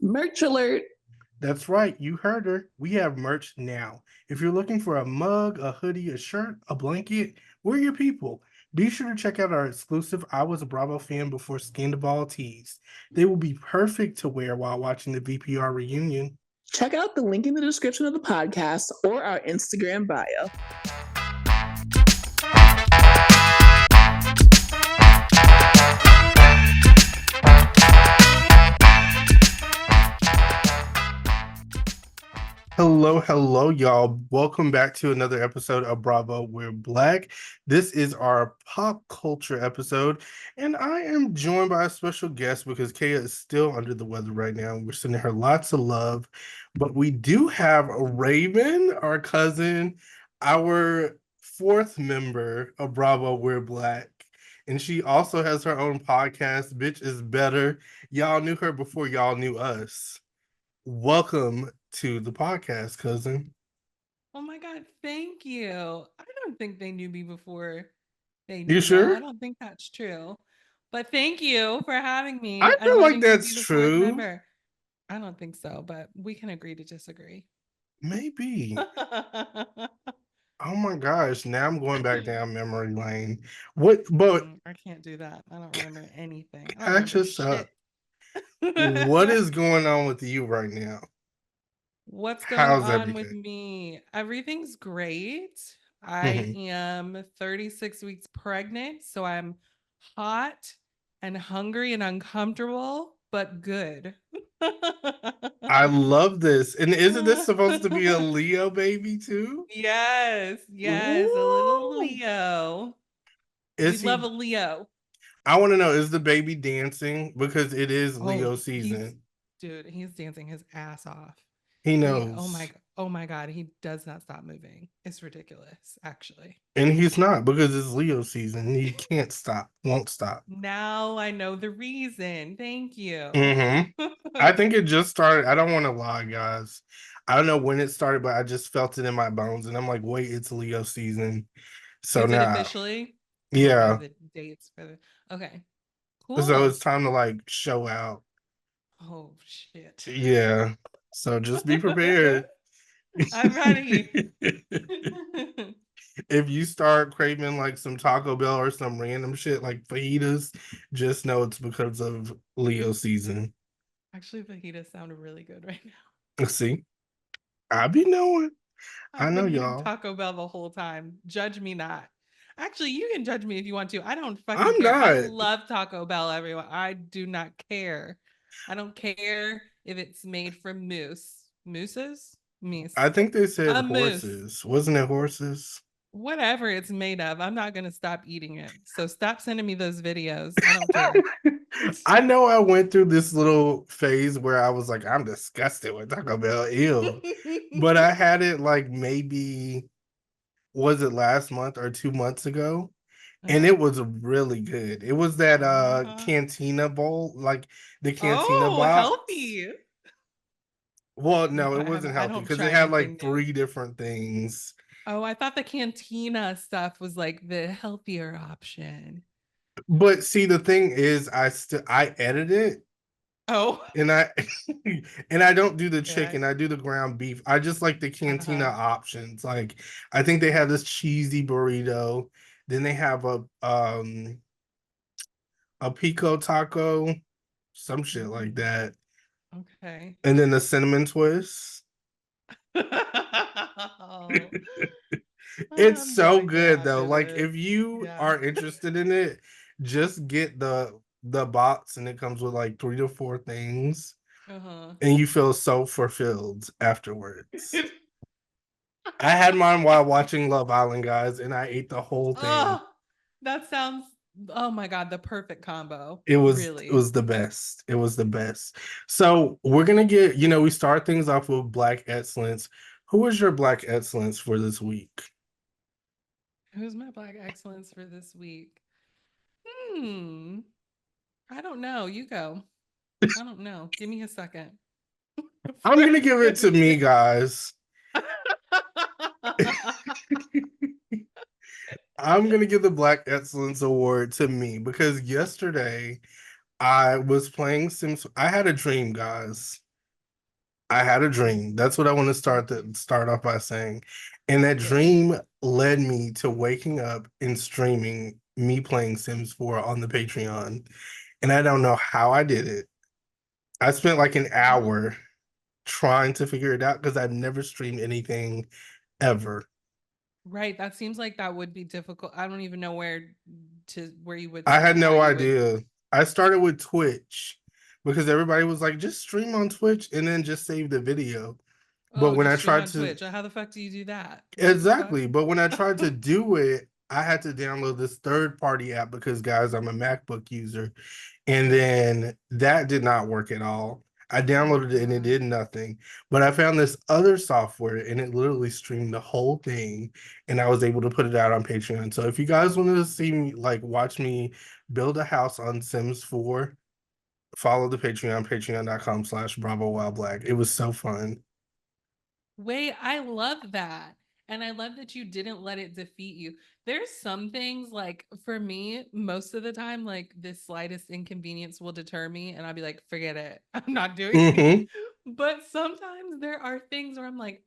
Merch alert. That's right, you heard her. We have merch now. If you're looking for a mug, a hoodie, a shirt, a blanket, we're your people. Be sure to check out our exclusive I Was a Bravo Fan Before Scandal tees. They will be perfect to wear while watching the VPR reunion. Check out the link in the description of the podcast or our Instagram bio. Hello, y'all. Welcome back to another episode of Bravo We're Black. This is our pop culture episode, and I am joined by a special guest because Kaya is still under the weather right now. We're sending her lots of love, but we do have Raven, our cousin, our fourth member of Bravo We're Black. And she also has her own podcast, Bitch is Better. Y'all knew her before y'all knew us. Welcome to the podcast, cousin. Oh my God, thank you. I don't think they knew me before they You knew y'all. sure? I don't think that's true. But thank you for having I me and feel like letting me that's be the fourth true. member. I don't think so, but we can agree to disagree. Maybe. Oh my gosh, now I'm going back down memory lane. What, but I can't do that. I don't remember anything. I don't catch remember us up. shit. What is going on with you right now? What's going How's on with everything? me? Everything's great. I Mhm. am 36 weeks pregnant, so I'm hot and hungry and uncomfortable, but good. I love this. And isn't this supposed to be a Leo baby too? yes, a little Woo! Leo. We Is love he? a Leo. I want to know, is the baby dancing? Because it is Oh, Leo he's season. dude, he's dancing his ass off. He He knows. oh my god, he does not stop moving. It's ridiculous, actually. And he's not because it's Leo season. He can't stop, won't stop. Now I know the reason. Thank you. Hmm. I think it just started. I don't want to lie, guys. I don't know when it started, but I just felt it in my bones. And I'm like, wait, it's Leo season. So Is it now, officially? I don't know yeah. the dates for the Okay. So Cool. it's time to like show out. Oh shit. Yeah. So just be prepared. I'm ready. If you start craving like some Taco Bell or some random shit like fajitas, just know it's because of Leo season. Actually, fajitas sound really good right now. See, I be knowing. I I've know been eating y'all. Taco Bell the whole time. Judge me not. Actually, you can judge me if you want to. I don't fucking I'm care. I not. love Taco Bell, everyone. I do not care. I don't care if it's made from moose. Mooses? I Meese. think they said A moose. horses. Wasn't it horses? Whatever it's made of, I'm not going to stop eating it. So stop sending me those videos. I don't care. I know I went through this little phase where I was like, I'm disgusted with Taco Bell. Ew. But I had it like maybe, was it last month or 2 months ago? And uh-huh. it was really good. It was that Uh-huh. cantina bowl, like the cantina Oh, box. healthy. Well, No, no, it wasn't I healthy don't because it try had anything like new. three different things. Oh, I thought the cantina stuff was like the healthier option. But see, the thing is, I edit it Oh, and I and I don't do the okay. chicken, I do the ground beef. I just like the cantina Uh-huh. options. Like I think they have this cheesy burrito, then they have a pico taco, some shit like Mm, that, okay. and then the cinnamon twist. Oh, It's I'm so going to good have though. to Like if you yeah. are interested in it, just get the box and it comes with like 3 to 4 things Uh-huh. and you feel so fulfilled afterwards. I had mine while watching Love Island, guys, and I ate the whole thing. Oh, that sounds oh my God, the perfect combo. It Really. was the best. It was the best. So we're gonna get, we start things off with Black Excellence. Who is your Black Excellence for this week? Who's my Black excellence for this week? Hmm. I don't know. You go. I don't know. Give me a second. I'm gonna give it to me, guys. I'm gonna give the Black Excellence Award to me because yesterday I was playing Sims. I had a dream, guys. I had a dream. That's what I want to start off by saying. And that Good. dream led me to waking up and streaming me playing Sims 4 on the Patreon. And I don't know how I did it. I spent like an Well, hour trying to figure it out because I've never streamed anything ever. right. That seems like that would be difficult. I don't even know where you would I had start, how no you would. idea. I started with Twitch because everybody was like, just stream on Twitch and then just save the video. But Oh, when I just stream tried on to, Twitch. How the fuck do you do that? What the fuck? exactly, but when I tried to do it, I had to download this third party app because, guys, I'm a MacBook user. And then that did not work at all. I Oh my downloaded it and it God. did nothing. But I found this other software and it literally streamed the whole thing. And I was able to put it out on Patreon. So if you guys wanted to see me, like, watch me build a house on Sims 4, follow the Patreon, patreon.com/Bravo Wild Black. It was so fun. Wait, I love that. And I love that you didn't let it defeat you. There's some things like for me, most of the time, like the slightest inconvenience will deter me, and I'll be like, forget it. I'm not doing it. Hmm. But sometimes there are things where I'm like,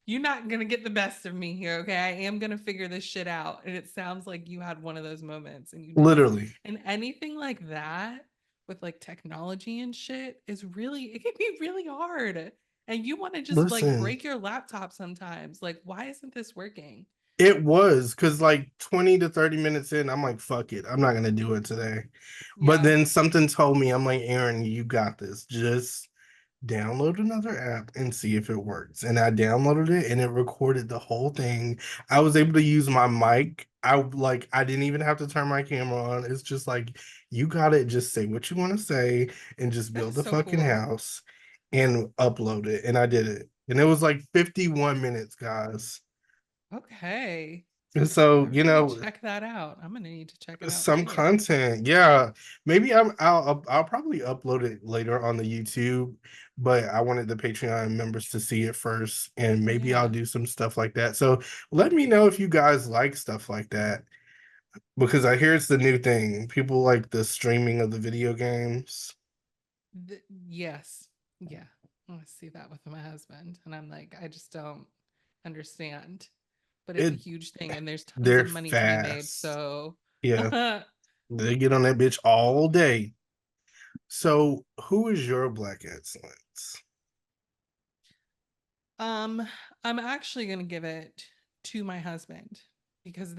you're not gonna get the best of me here, okay? I am gonna figure this shit out. And it sounds like you had one of those moments and you did it. Literally. And anything like that with like technology and shit is really, it can be really hard. And you want to just like Listen, break your laptop sometimes. Like, why isn't this working? it was because like 20 to 30 minutes in, I'm like, fuck it. I'm not gonna do it today. But Yeah, then something told me, I'm like, Aaron, you got this. Just download another app and see if it works. And I downloaded it and it recorded the whole thing. I was able to use my mic. I didn't even have to turn my camera on. It's just like you got it. Just say what you want to say and just that build is the so fucking cool. house and upload it. And I did it. And it was like 51 minutes, guys. Okay. And so, I'm gonna check that out. I'm gonna need to check it out some too. content. Yeah, maybe I'll probably upload it later on the YouTube, but I wanted the Patreon members to see it first, and maybe I'll Yeah. do some stuff like that. So let me know if you guys like stuff like that because I hear it's the new thing. People like the streaming of the video games. Yes. Yeah. I want to see that with my husband. And I'm like, I just don't understand. But it's a It huge thing and there's tons they're of money to be made. fast. So Yeah, they get on that bitch all day. So who is your black excellence? um I'm actually gonna give it to my husband because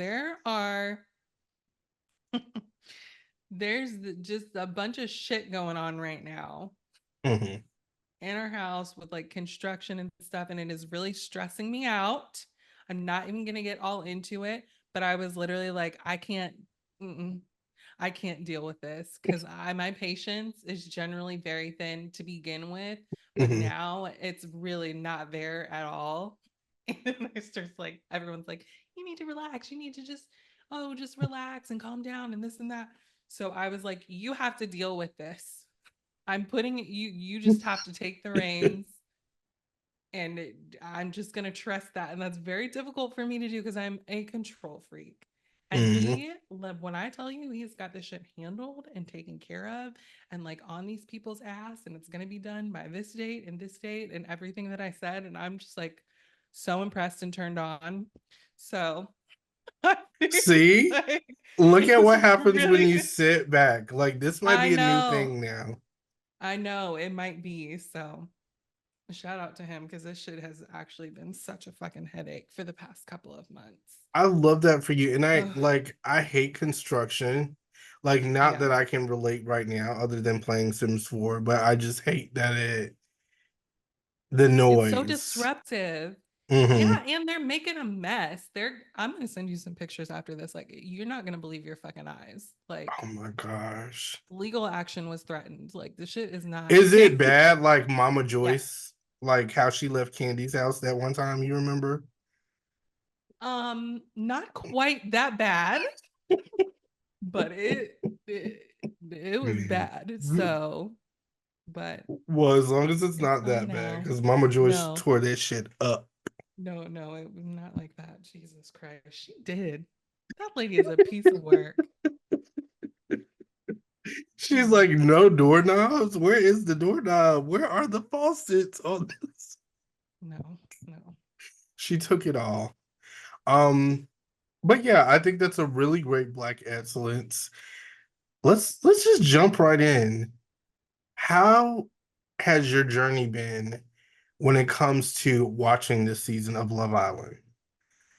there's just a bunch of shit going on right now Hmm. in our house with like construction and stuff, and it is really stressing me out. I'm not even gonna get all into it, but I was literally like, mm-mm, I can't deal with this because my patience is generally very thin to begin with, but Hmm. now it's really not there at all. And then I start like everyone's like, you need to relax. You need to just relax and calm down and this and that. So I was like, you have to deal with this. I'm putting you just have to take the reins and I'm just going to trust that. And that's very difficult for me to do because I'm a control freak. And Hmm. when I tell you, he's got this shit handled and taken care of and like on these people's ass, and it's going to be done by this date and everything that I said. And I'm just like so impressed and turned on. So I feel See? like Look at it's what happens when really you good. sit back. Like this might I be a new know. thing now. I know it might be. So shout out to him because this shit has actually been such a fucking headache for the past couple of months. I love that for you. And Ugh, I hate construction. Like not yeah. that I can relate right now other than playing Sims 4, but I just hate that the It's so noise. disruptive. Hmm. Yeah, and they're making a mess. I'm gonna send you some pictures after this. Like, you're not gonna believe your fucking eyes. Oh Like, my gosh. legal action was threatened. Like, the shit is not Is okay. it bad like Mama Yeah. Joyce? Like how she left Candy's house that one time, you remember? Not quite that bad, but it, it was bad. So, but Well, as long as it's it's not fine that bad, now. because Mama Joyce No. tore that shit up. No, no, it was not like that. Jesus Christ. She did. That lady is a piece of work. She's like, no doorknobs. Where is the doorknob? Where are the faucets on this? No, no. She took it all. Um, but yeah, I think that's a really great Black excellence. Let's just jump right in. How has your journey been when it comes to watching this season of Love Island?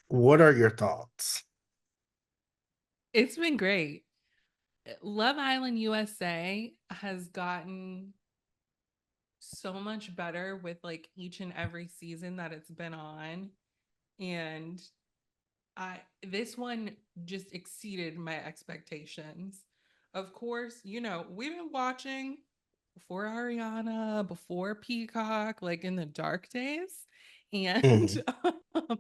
What are your thoughts? It's been great. Love Island USA has gotten so much better with like each and every season that it's been on. And I this one just exceeded my expectations. Of course, we've been watching before Ariana, before Peacock, like in the dark days. And Mhm.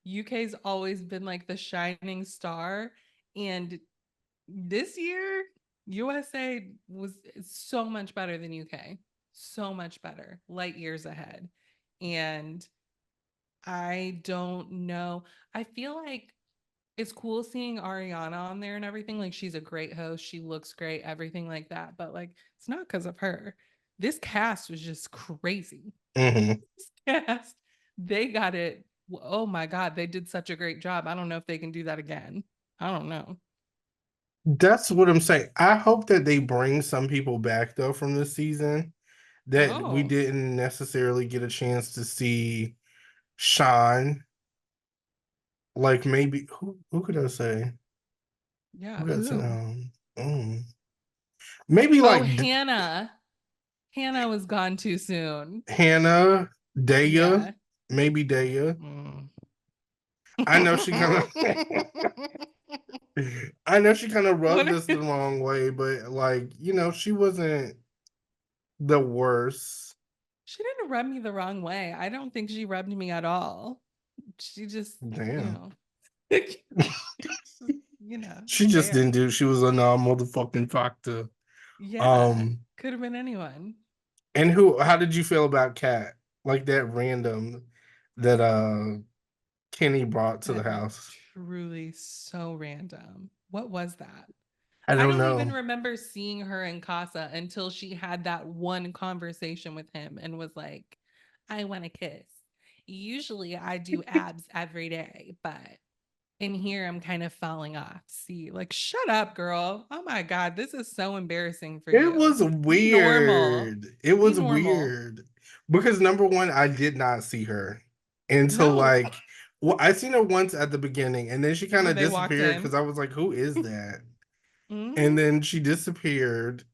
UK's always been like the shining star. And this year, USA was so much better than UK. So much better, light years ahead. And I don't know. I feel like it's cool seeing Ariana on there and everything. Like she's a great host. She looks great, everything like that. But like it's not because of her. This cast was just crazy. Mhm. This cast, they got it. Oh my God, they did such a great job. I don't know if they can do that again. I don't know. That's what I'm saying. I hope that they bring some people back though from this season that we Oh, didn't necessarily get a chance to see. Sean, like maybe who could I say? yeah. Who got to Who? maybe Oh, like Hannah. Hannah was gone too soon. Hannah, Daya, Yeah. maybe Daya. Mm. I know she kind of I know she kind of rubbed What? us the wrong way, but like, she wasn't the worst. She didn't rub me the wrong way. I don't think she rubbed me at all. She just, you Damn. know, just, She just didn't there. do, she was a motherfucking factor. Yeah, Um, could have been anyone. and how did you feel about Kat? Like that random that Kenny brought to the That was house. truly so random. What was that? I I don't don't even know. remember seeing her in Casa until she had that one conversation with him and was like, I want to kiss. Usually I do abs every day, but in here I'm kind of falling off. See, like, shut up, girl. Oh my God, this is so embarrassing for It you. was Be normal. weird. It Be was normal. weird because number one, I did not see her until No, like, well, I seen her once at the beginning, and then she kind when of they walked disappeared because in. I was like, "Who is that?" And Mhm. then she disappeared,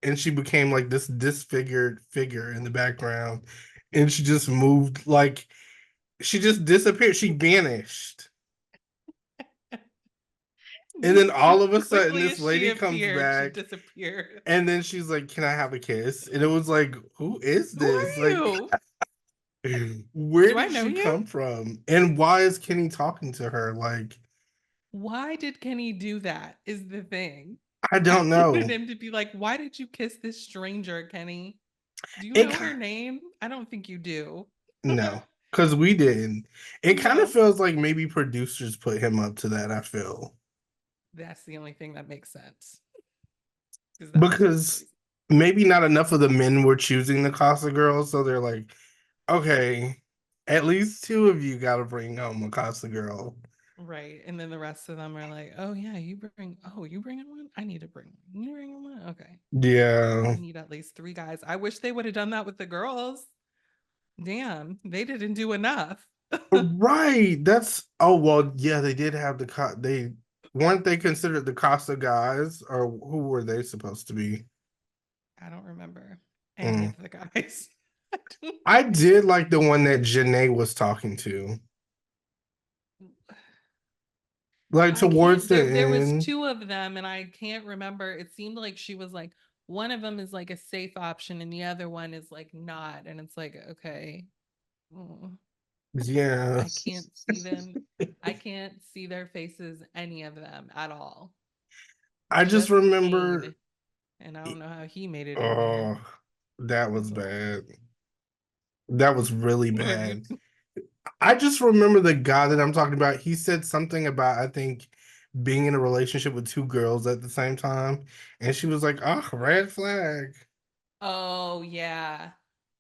and she became like this disfigured figure in the background, and she just moved like she just disappeared. She vanished, and then Just all as of a sudden, quickly this as she lady comes appeared, she back. disappeared. And then she's like, "Can I have a kiss?" And it was like, "Who is Who this? are Like, you? where Do I did know she you? come from? And why is Kenny talking to her? Like, Why did Kenny do that? Is the thing. I I don't wanted know. him to be like, why did you kiss this stranger, Kenny? Do you It know her name? I don't think you do. no, because we didn't. It kind of No. feels like maybe producers put him up to that. I feel That's the only thing that makes sense. Because that was just because crazy. maybe not enough of the men were choosing the Casa girls, so they're like, okay, at least two of you got to bring home a Casa girl. Right. And then the rest of them are like, oh yeah, you bring one? I need to bring one. You bring one? Okay. Yeah. I need at least three guys. I wish they would have done that with the girls. Damn, they didn't do enough. I Right. That's well, yeah, they did have they weren't they considered the Casa guys, or who were they supposed to be? don't remember any Mm. of the guys. I don't I did like the one that Janae was talking to. Like I towards can't the there was end. two of them and I can't remember. It seemed like she was like one of them is like a safe option and the other one is like not and it's like okay. mm, Yeah. I can't see them. I can't see their faces any of them at all. I just Just remember Kane and I don't know how he made it in there. oh, that was That's all. bad. That was really Right. bad. I just remember the guy that I'm talking about. He said something about, I think, being in a relationship with two girls at the same time. And she was like, oh, red flag. Oh yeah,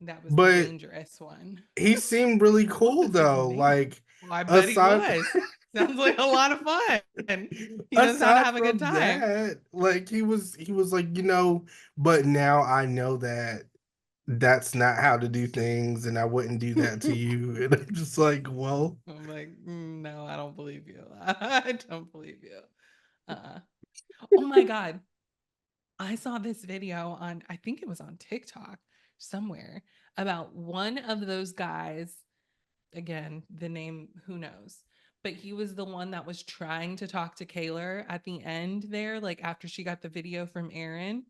that was the But dangerous one. he seemed really What cool does he though. mean? Like Well, I bet he aside was. Sounds like a lot of fun. He knows how to aside have a good from time. that, like he was like, but now I know that that's not how to do things, and I wouldn't do that to you. And I'm just like, well, I'm like, no, I don't believe you. I don't believe you. Uh-uh. Oh my God. I saw this video on, I think it was on TikTok somewhere, about one of those guys. Again, the name, who knows? But he was the one that was trying to talk to Kaylor at the end there, like after she got the video from Aaron.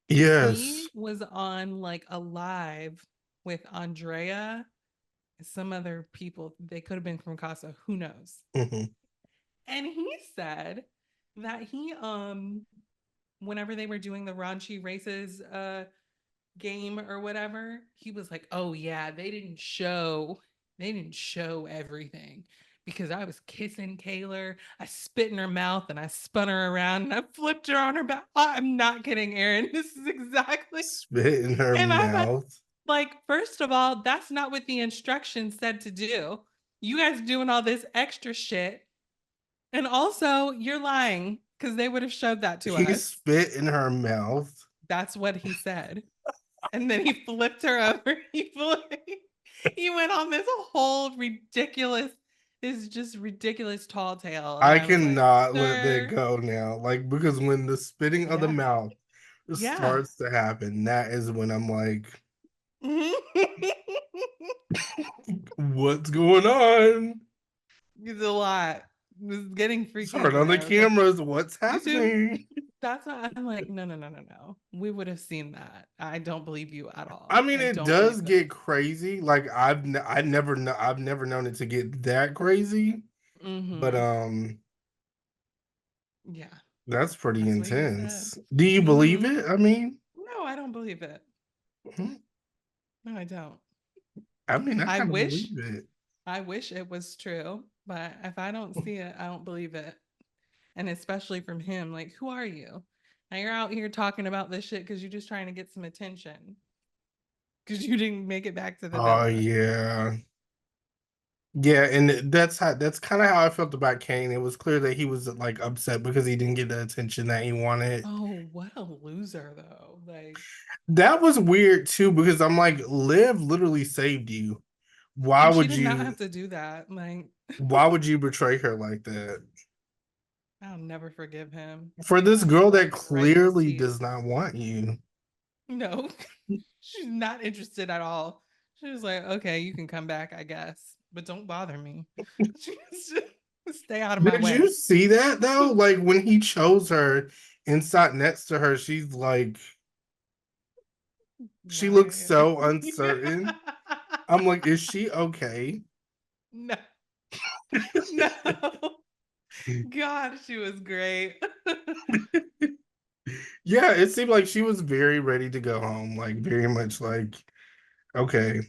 He yes. was on like a live with Andrea, some other people. They could have been from Casa, who knows? Hmm. And he said that he whenever they were doing the raunchy races game or whatever, he was like, "Oh yeah, they didn't show everything because I was kissing Kaylor, I spit in her mouth and I spun her around and I flipped her on her back." I'm not kidding, Aaron. This is exactly. Spit in her And I'm mouth. like, first of all, that's not what the instructions said to do. You guys doing all this extra shit. And also, you're lying because they would have showed that to He us. spit in her mouth. That's what he said. And then he flipped her over. He went on this whole ridiculous tall tale. And I I was like, cannot let that sir, go now. Like, because when the spitting of the yeah, mouth yeah. starts to happen, that is when I'm like, what's going on? It's a lot. It was getting freaky Turn in on the there. I was like, cameras. What's you too? happening? That's why I'm like, no, no, no, no, no. We would have seen that. I don't believe you at I all. mean, I it don't believe does this. get crazy. Like I've never known it to get that crazy. But Mm-hmm. Yeah, that's pretty that's what he said. intense. Do you believe Mm-hmm. it? I mean, No, I don't believe it. hmm, No, I don't. I mean, I I kind of wish, believe it. I wish it was true, but if I don't see it, I don't believe it. And especially from him, like, who are you? Now you're out here talking about this shit because you're just trying to get some attention because you didn't make it back to the Oh villa. yeah. Yeah, and that's kind of how I felt about Kane. It was clear that he was like upset because he didn't get the attention that he wanted. Oh, what a loser, though. Like, That was weird too because I'm like, Liv literally saved you. Why she would did not you have to do that. Like, why would you betray her like that? I'll never forgive him. For this I'll girl that slap it right in his clearly teeth. does not want you. No, she's not interested at all. She was like, okay, you can come back, I guess, but don't bother me. Just stay out of my Did you way. see that though? Like when he chose her and sat next to her, she's like, she looks Right. so uncertain. I'm like, is she okay? No, no. God, she was great. Yeah, it seemed like she was very ready to go home, like very much like, okay,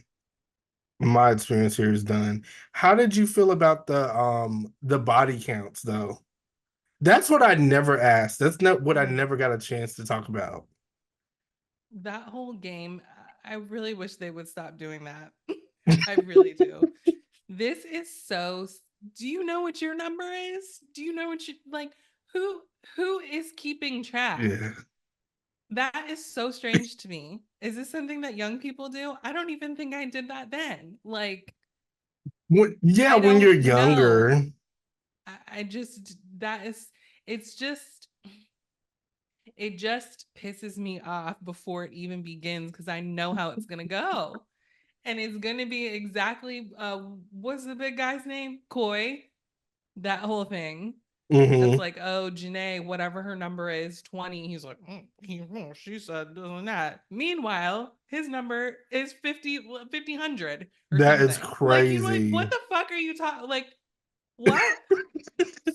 my experience here is done. How did you feel about the body counts though? That's what I never asked. That's not what I Mm. never got a chance to talk about. That whole game, I really wish they would stop doing that. I really do. This is so. Do you know what your number is? Do you know what you like? Who who is keeping track? Yeah. That is so strange to me. Is this something that young people do? I don't even think I did that then. Like, Yeah, I when you're don't know. younger. I just that is it's just it just pisses me off before it even begins because I know how it's gonna go. And it's gonna be exactly what's the big guy's name? Coy. That whole thing. That's Hmm. like, oh, Janae, whatever her number is, 20. He's like, she said that. Meanwhile, his number is 50 or That is something. Like, you like, what crazy. the fuck are you talking? Like, what?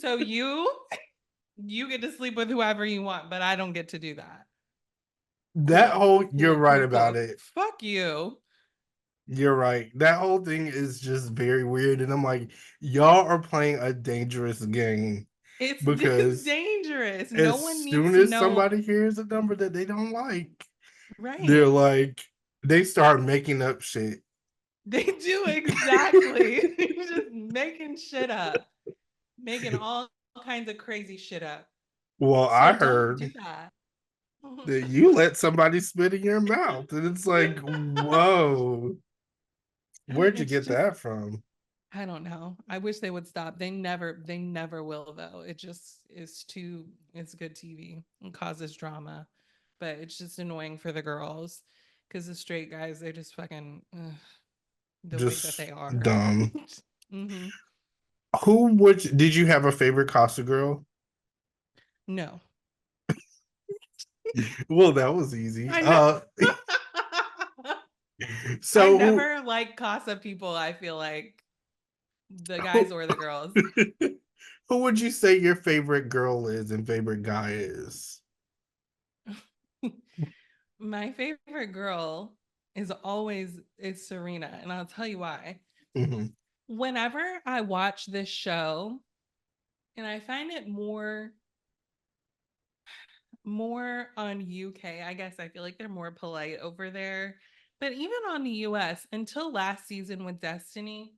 So you get to sleep with whoever you want, but I don't get to do that. That Cool, whole, you're cool, right cool, about cool. it. Fuck you. You're right. That whole thing is just very weird. And I'm like, y'all are playing a dangerous game. It's because dangerous. No as one needs soon to as know. somebody hears a number that they don't like, they're Right. like, they start making up shit. They do exactly. Just making shit up, making all kinds of crazy shit up. Well, I So don't do heard that. that you let somebody spit in your mouth, and it's like, whoa, where'd you It's get just, that from? I don't know. I wish they would stop. They never will though. It just is too, it's good TV and causes drama. But it's just annoying for the girls because the straight guys, they're just fucking the way that Just they are. dumb. Mm-hmm. Did you have a favorite Casa girl? No. Well, that was easy. I know. I So never like Casa people, I feel like the guys who, or the girls. who would you say your favorite girl is and favorite guy is? My favorite girl is Serena, and I'll tell you why. Mhm. Whenever I watch this show, and I find it more on UK, I guess I feel like they're more polite over there. But even on the US, until last season with Destiny,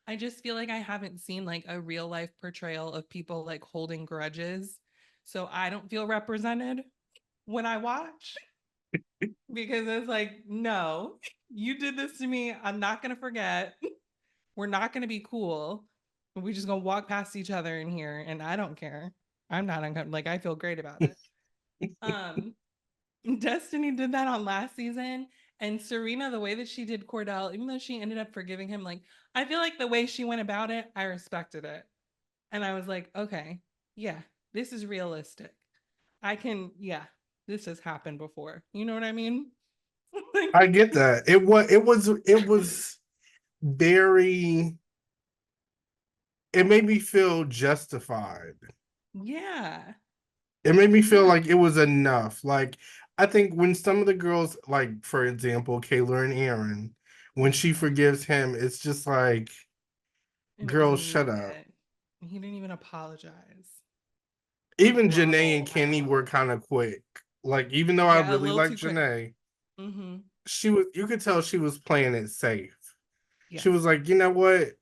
I just feel like I haven't seen like a real life portrayal of people like holding grudges. So I don't feel represented when I watch because it's like, no, you did this to me. I'm not going to forget. We're not going to be cool. We're just going to walk past each other in here and I don't care. I'm not uncomfortable. Like I feel great about it. Um Destiny did that on last season. And Serena, the way that she did Cordell, even though she ended up forgiving him, like I feel like the way she went about it, I respected it. And I was like, okay, yeah, this is realistic. Yeah, this has happened before. You know what I mean? I get that. It was very, it made me feel justified. Yeah. It made me feel Yeah. like it was enough. Like I think when some of the girls, like for example, Kayla and Aaron, when she forgives him, it's just like, And it was girl, shut needed. up. He didn't even apologize. Even Janae and Bro, I Kenny love were it. kind of quick. Like even though I Yeah, a really little like too quick. Janae, Mm-hmm. you could tell she was playing it safe. She Yes. was like, you know what?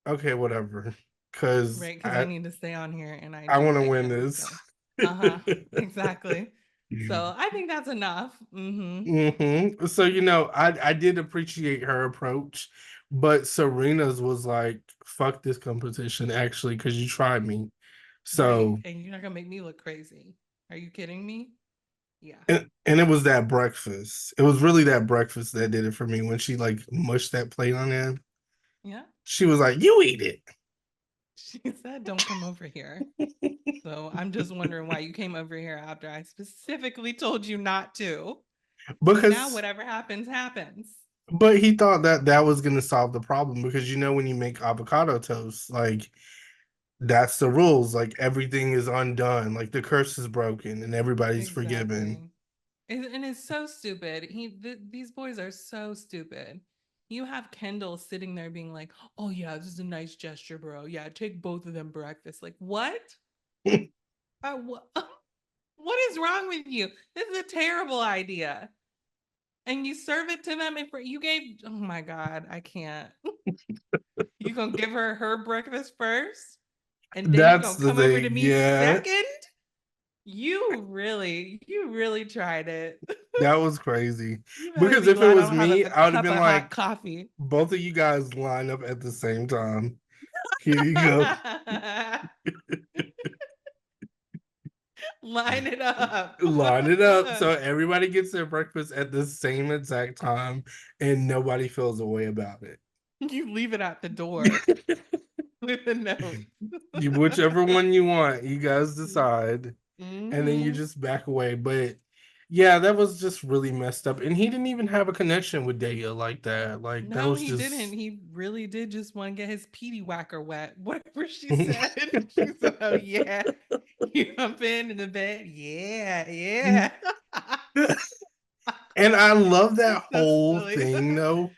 Okay, whatever. Cause Right. Because I need to stay on here and I I do want to like win him. this. So, uh-huh. Exactly. So I think that's enough. Mm-hmm. So I did appreciate her approach, but Serena's was like, "Fuck this competition," actually, because you tried me. Right. So And you're not gonna make me look crazy. Are you kidding me? Yeah. and it was that breakfast. It was really that breakfast that did it for me when she like mushed that plate on him. Yeah. She was like, "You eat it." She said, don't come over here. So I'm just wondering why you came over here after I specifically told you not to. But now Because whatever happens, happens. but he thought that that was going to solve the problem because when you make avocado toast, like that's the rules. Like everything is undone. Like the curse is broken and everybody's forgiven. Exactly. And it's so stupid. These boys are so stupid. You have Kendall sitting there being like, "Oh yeah, this is a nice gesture, bro. Yeah, take both of them breakfast." Like what? What? What is wrong with you? This is a terrible idea. And you serve it to them, and you gave. Oh my god, I can't. You gonna give her breakfast first, and then you That's gonna the come over to thing. me Yeah, second? You really tried it. that was crazy. You better Because be if it glad I was don't have me, a I would have cup been of hot like, coffee. both of you guys line up at the same time. Here you go. Line it up. Line it up so everybody gets their breakfast at the same exact time and nobody feels a way about it. You leave it at the door with a note. Whichever one you want, you guys decide. And then you Hmm. just back away. But yeah, that was just really messed up. And he didn't even have a connection with Daya like that. Like that No, was he didn't. just He really did just want to get his peedy whacker wet. Whatever she said. She said, "Oh yeah, you jump in the bed. Yeah, yeah." and I love that That's whole silly. thing though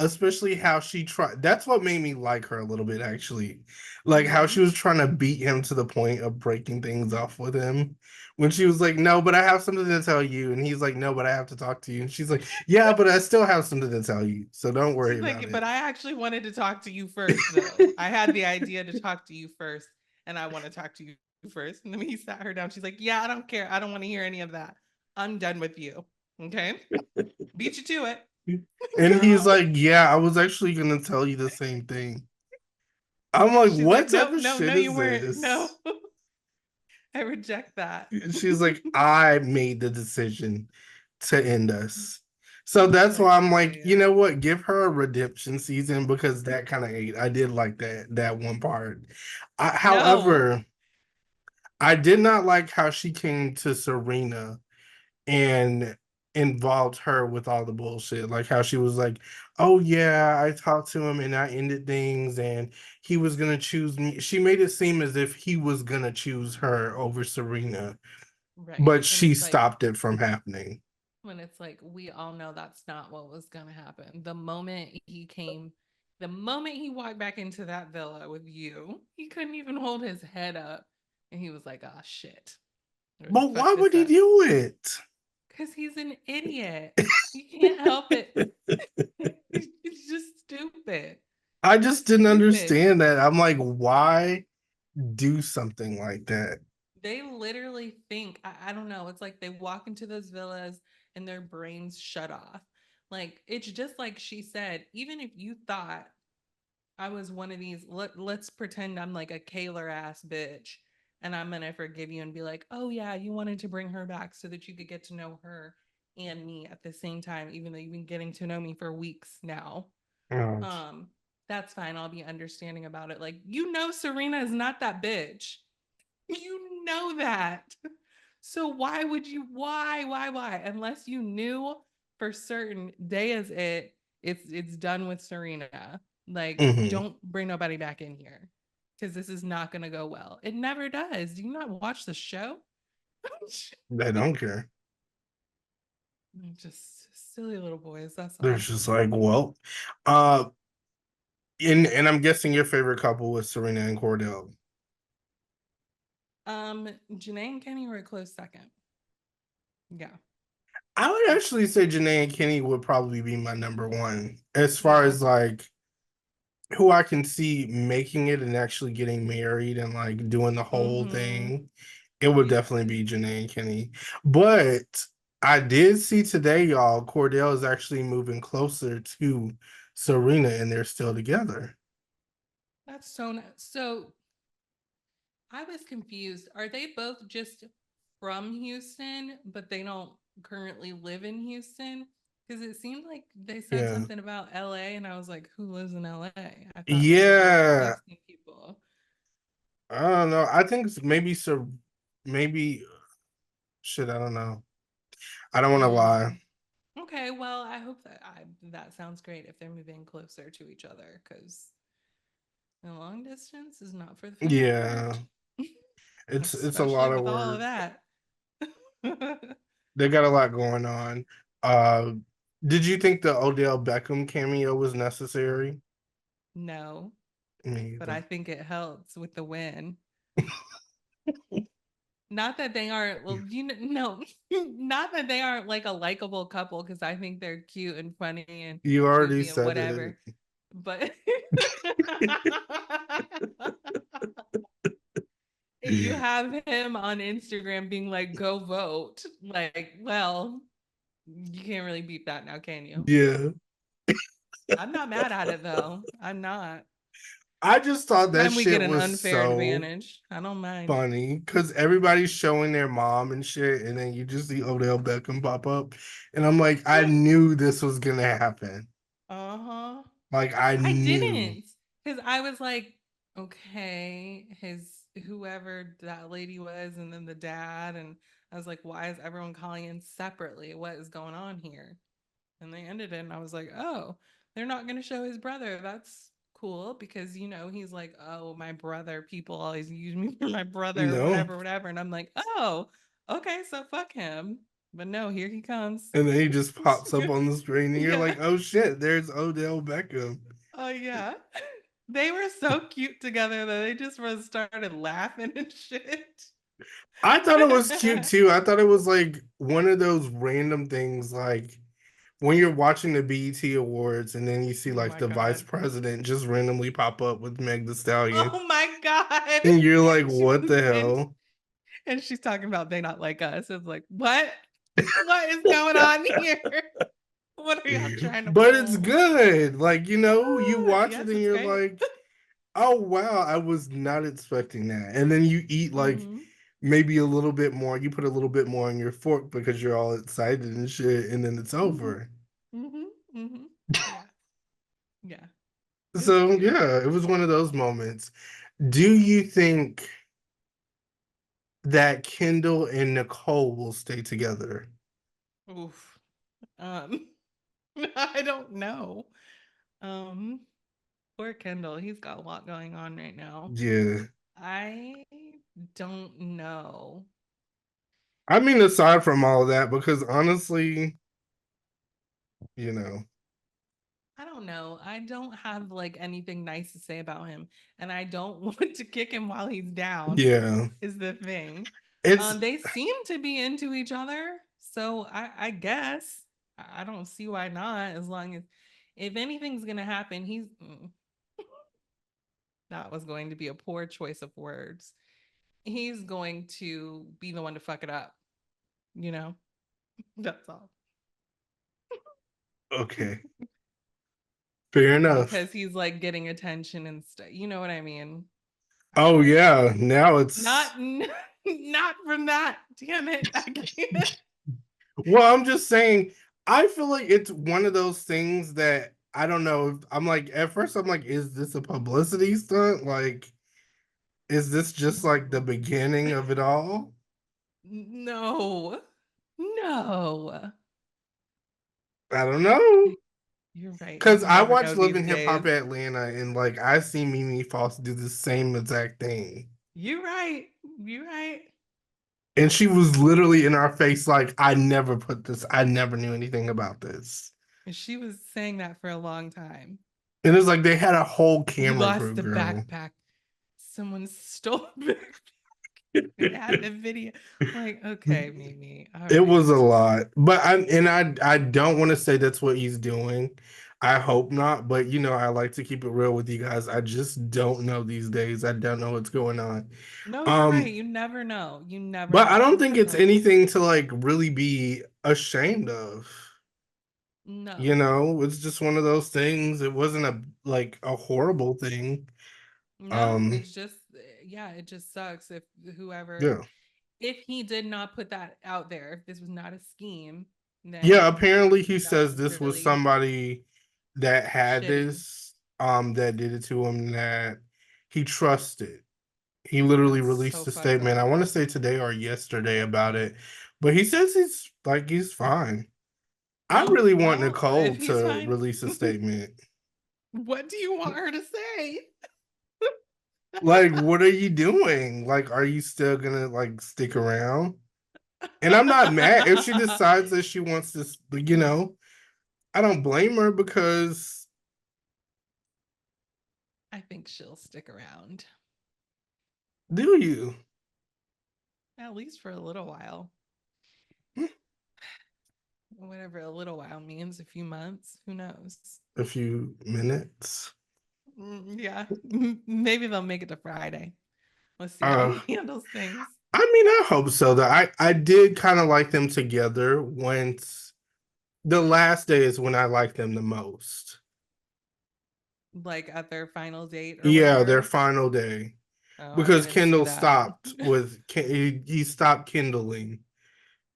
especially how she tried. That's what made me like her a little bit, actually. Like how Mm-hmm. she was trying to beat him to the point of breaking things off with him. When she was like, "No, but I have something to tell you," and he's like, "No, but I have to talk to you," and she's like, "Yeah, but I still have something to tell you, so don't worry She's about like, it." but I actually wanted to talk to you first, though. I had the idea to talk to you first, and I want to talk to you first. And then he sat her down. She's like, yeah, I don't care. I don't want to hear any of that. I'm done with you. Okay. Beat you to it. And he's Girl. like, "Yeah, I was actually gonna tell you the same thing." I'm like, She's like, "What type no, of no, no, shit you is weren't. No. this?" I reject that. She's like, "I made the decision to end us." So that's Like, why I'm like, you period. know what? Give her a redemption season because that kind of ate. I did like that one part. No. However, I did not like how she came to Serena and involved her with all the bullshit. Like how she was like, "Oh yeah, I talked to him and I ended things and he was gonna choose me." She made it seem as if he was gonna choose her over Serena, Right. but And she it's like, stopped it from happening. when it's like, we all know that's not what was going to happen. The moment he walked back into that villa with you, he couldn't even hold his head up. And he was like, oh shit, But fuck why would this he up. do it? Because he's an idiot. You can't help it. It's just stupid. I just didn't Stupid. understand that. I'm like, why do something like that? They literally think, I don't know, it's like they walk into those villas and their brains shut off. Like, it's just like she said, even if you thought I was one of these, let's pretend I'm like a Kaler ass bitch and I'm gonna forgive you and be like, oh yeah, you wanted to bring her back so that you could get to know her and me at the same time, even though you've been getting to know me for weeks now. Oh, Um, that's fine. I'll be understanding about it. Like, Serena is not that bitch. You know that. So why would you why? Unless you knew for certain day is it's done with Serena. Like, mhm. don't bring nobody back in here. Because this is not gonna go well. It never does. Do you not watch the show? They don't care. Just silly little boys, that's They're all. just like, well, uh, and I'm guessing your favorite couple was Serena and Cordell. Janae and Kenny were a close second. Yeah. I would actually say Janae and Kenny would probably be my number one as far Yeah. as like who I can see making it and actually getting married and like doing the whole Mm-hmm. thing. It would definitely be Janae and Kenny. But I did see today, y'all, Cordell is actually moving closer to Serena and they're still together. That's so nice. So I was confused. Are they both just from Houston, but they don't currently live in Houston? Because it seemed like they said Yeah. something about LA, and I was like, who lives in LA? I thought they were both Yeah. Houston people. I don't know. I think it's maybe so maybe shit, I don't know. I don't want to lie. Mm. Okay, well, I hope that sounds great if they're moving closer to each other, because the long distance is not for the faint of Yeah. heart, It's a especially lot of with all of work. that. They got a lot going on. Uh, did you think the Odell Beckham cameo was necessary? No, Me but either. I think it helps with the win. Not that they aren't, well, no, not that they aren't like a likable couple, because I think they're cute and funny and You already goofy and said it. whatever. But and you have him on Instagram being like, go vote. Like, well, you can't really beat that now, can you? Yeah. I'm not mad at it though. I'm not. I just thought that Time we get shit an was unfair so advantage. I don't mind. funny because everybody's showing their mom and shit, and then you just see Odell Beckham pop up. And I'm like, I knew this was gonna happen. Uh-huh. Like, I I knew. didn't, because I was like, okay, his whoever that lady was, and then the dad, and I was like, why is everyone calling in separately? What is going on here? And they ended it, and I was like, oh, they're not going to show his brother. That's cool, because he's like, oh, my brother. People always use me for my brother, or No. whatever, whatever. And I'm like, oh, okay, so fuck him. But no, here he comes. And then he just pops up on the screen and you're Yeah. like, oh shit, there's Odell Beckham. Oh yeah. They were so cute together that they just started laughing and shit. I thought it was cute too. I thought it was like one of those random things like when you're watching the BET Awards and then you see Oh like my the vice god. president just randomly pop up with Meg the Stallion. Oh my god. And you're like, She what was the and hell? and she's talking about they not like us. It's like, what? What is going on here? What are y'all trying to But it's pull? good. Like, you watch it Yes, and it's you're great. like, oh wow, I was not expecting that. And then you eat like Mm-hmm. maybe a little bit more. You put a little bit more on your fork because you're all excited and shit, and then it's Mm-hmm. over. Mm-hmm. Mm-hmm. Yeah. Yeah. It's So cute. yeah, it was one of those moments. Do you think that Kendall and Nicole will stay together? Oof. Um, I don't know. Um, poor Kendall. He's got a lot going on right now. Yeah. I don't know. I mean, aside from all of that, because honestly, you know, I don't know. I don't have like anything nice to say about him, and I don't want to kick him while he's down. yeah. Is the thing. It's They seem to be into each other, so I guess I don't see why not. As long as if anything's gonna happen, that was going to be a poor choice of words. He's going to be the one to fuck it up. You know, that's all. okay. Fair enough. Because he's like getting attention and stuff. You know what I mean? I Oh don't know. yeah, now Not it's not from that. Damn it. I can't. well, I'm just saying, I feel like it's one of those things that I don't know. I'm like, at first, I'm like, is this a publicity stunt? Like, is this just like the No. beginning of it all? No. No. I don't know. You're right. Cause You I never know watched Live these in Hip days. Hop Atlanta and like I see Mimi Foss do the same exact thing. You're right. You're right. And she was literally in our face, like, I never knew anything about this. And she was saying that for a long time. And it was like they had a whole We camera crew, lost the girl. backpack. Someone stole it. It had the video. Like, okay, Mimi. All It right. was a lot. But I don't want to say that's what he's doing. I hope not, but I like to keep it real with you guys. I just don't know these days. I don't know what's going on. No, you're right. Um, You never know. You never but I don't know. think it's So anything to like really be ashamed of. no. It's just one of those things. It wasn't a horrible thing. No, Um, it's just yeah, it just sucks if whoever yeah. if he did not put that out there, if this was not a scheme, Yeah, then apparently he that's says this was really somebody that had shitty. this, that did it to him that he trusted. He literally That's released so a fucked statement. I up. want to say today or yesterday about it, but he says he's fine. I really want Well, Nicole if he's to fine, release a statement. what do you want her to say? Like, what are you doing? Like, are you still gonna like stick around? And I'm not mad if she decides that she wants to, I don't blame her because I think she'll stick around do you? at least for a little while. Whatever a little while means, a few months, who knows? A few minutes. Yeah, maybe they'll make it to Friday. Let's see how Uh, he handles things. I mean, I hope so. That I did kind of like them together. Once the last day is when I like them the most. Like at their final date or Yeah, their whatever. final day Oh, I because didn't see Kendall that. stopped he stopped kindling,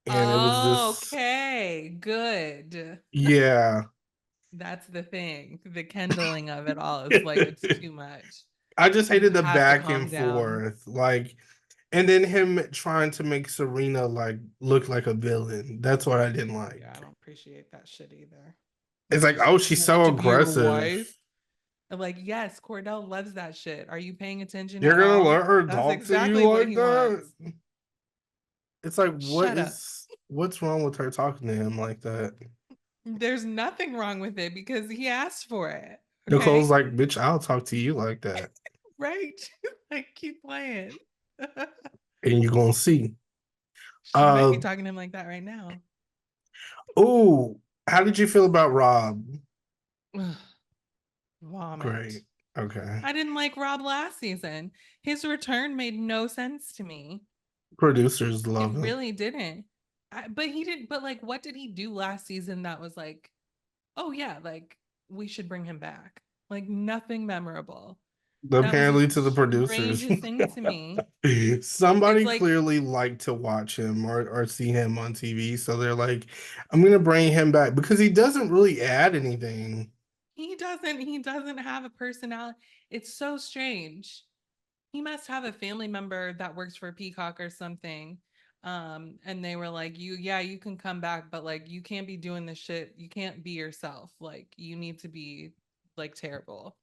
and it was Oh, this. okay, good. Yeah, That's the thing. The kindling of it all is like it's too much. I just You hated the have to back calm and down. forth, like, and then him trying to make Serena like look like a villain. That's what I didn't Yeah, I like. don't appreciate that shit either. It's like, She's oh, like, "You she's want me so to be your aggressive. wife?" I'm like, yes, Cordell loves that shit. Are you paying attention You're at gonna all? let her That's talk to you exactly what like he that? wants. It's like, Shut up. what's wrong with her talking to him like that? There's nothing wrong with it because he asked for it. Okay. Nicole's like, bitch, I'll talk to you like that. Right. Like, keep playing. And you're gonna see. She might Uh be talking to him like that right now. oh, how did you feel about Rob? Vomit. Great. Okay. I didn't like Rob last season. His return made no sense to me. Producers It love him. really didn't. But he didn't. But like, what did he do last season that was like, oh yeah, like we should bring him back? Like nothing memorable. That was the Apparently to the producers. strangest thing to me. It's Somebody like clearly liked to watch him or see him on TV. So they're like, I'm gonna bring him back because he doesn't really add anything. he doesn't have a personality. It's so strange. He must have a family member that works for Peacock or something. And they were like, you can come back, but like you can't be doing this shit. You can't be yourself. Like you need to be like terrible.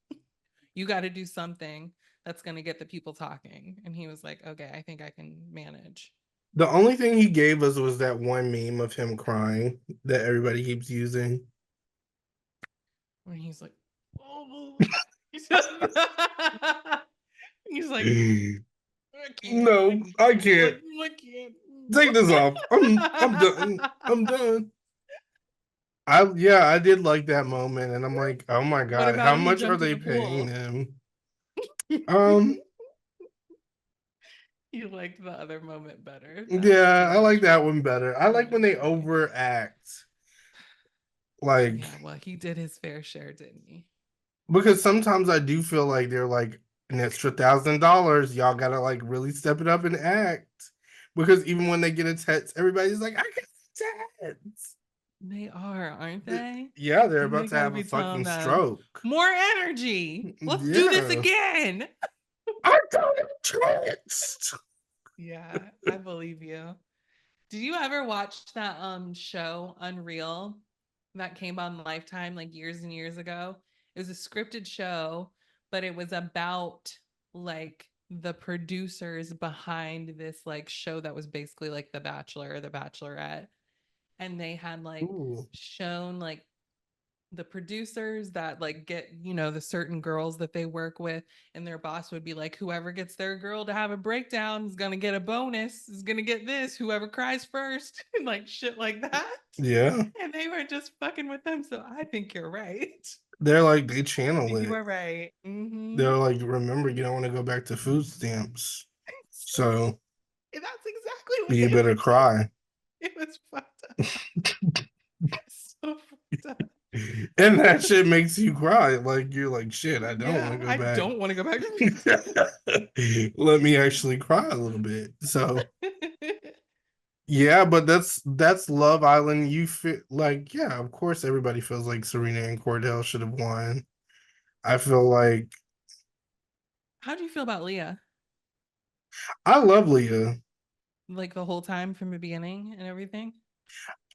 You got to do something that's going to get the people talking. And he was like, okay, I think I can manage. The only thing he gave us was that one meme of him crying that everybody keeps using. When he's like, oh, he's like, I can't. No, I can't. I can't. Take this off. I'm done. I'm done. I did like that moment, and I'm like, oh my What god, about how when he much are jumped in they the paying pool? him? Um, You liked the other moment better. That was yeah, too I like much. that one better. I Too like when much they for me. overact, like Yeah, well, he did his fair share, didn't he? because sometimes I do feel like they're like an extra $1,000. Y'all gotta like really step it up and act. Because even when they get a text, everybody's like, I got a text. They are, aren't they? Yeah, they're And about they to gotta have a be telling fucking them stroke. more energy. Let's do this Yeah. again. I got a text. Yeah, I believe you. Did you ever watch that show Unreal that came on Lifetime like years and years ago? It was a scripted show, but it was about like the producers behind this like show that was basically like The Bachelor or The Bachelorette. And they had like Ooh. shown like the producers that like get the certain girls that they work with, and their boss would be like, whoever gets their girl to have a breakdown is gonna get a bonus, is gonna get this, whoever cries first, and like shit like that. Yeah. And they were just fucking with them. So I think you're right. They're like, they I channel think you it. are right. Mm-hmm. They're like, remember, you don't want to go back to food stamps. So That's exactly what you they better were doing. cry. It was fucked up. So fucked up. And that shit makes you cry. Like you're like, shit, I don't want Yeah, to go I back. don't want to go back. Let me actually cry a little bit. So yeah, but that's Love Island. You feel like, yeah, of course everybody feels like Serena and Cordell should have won. I feel like How do you feel about Leah? I love Leah. Like the whole time from the beginning and everything?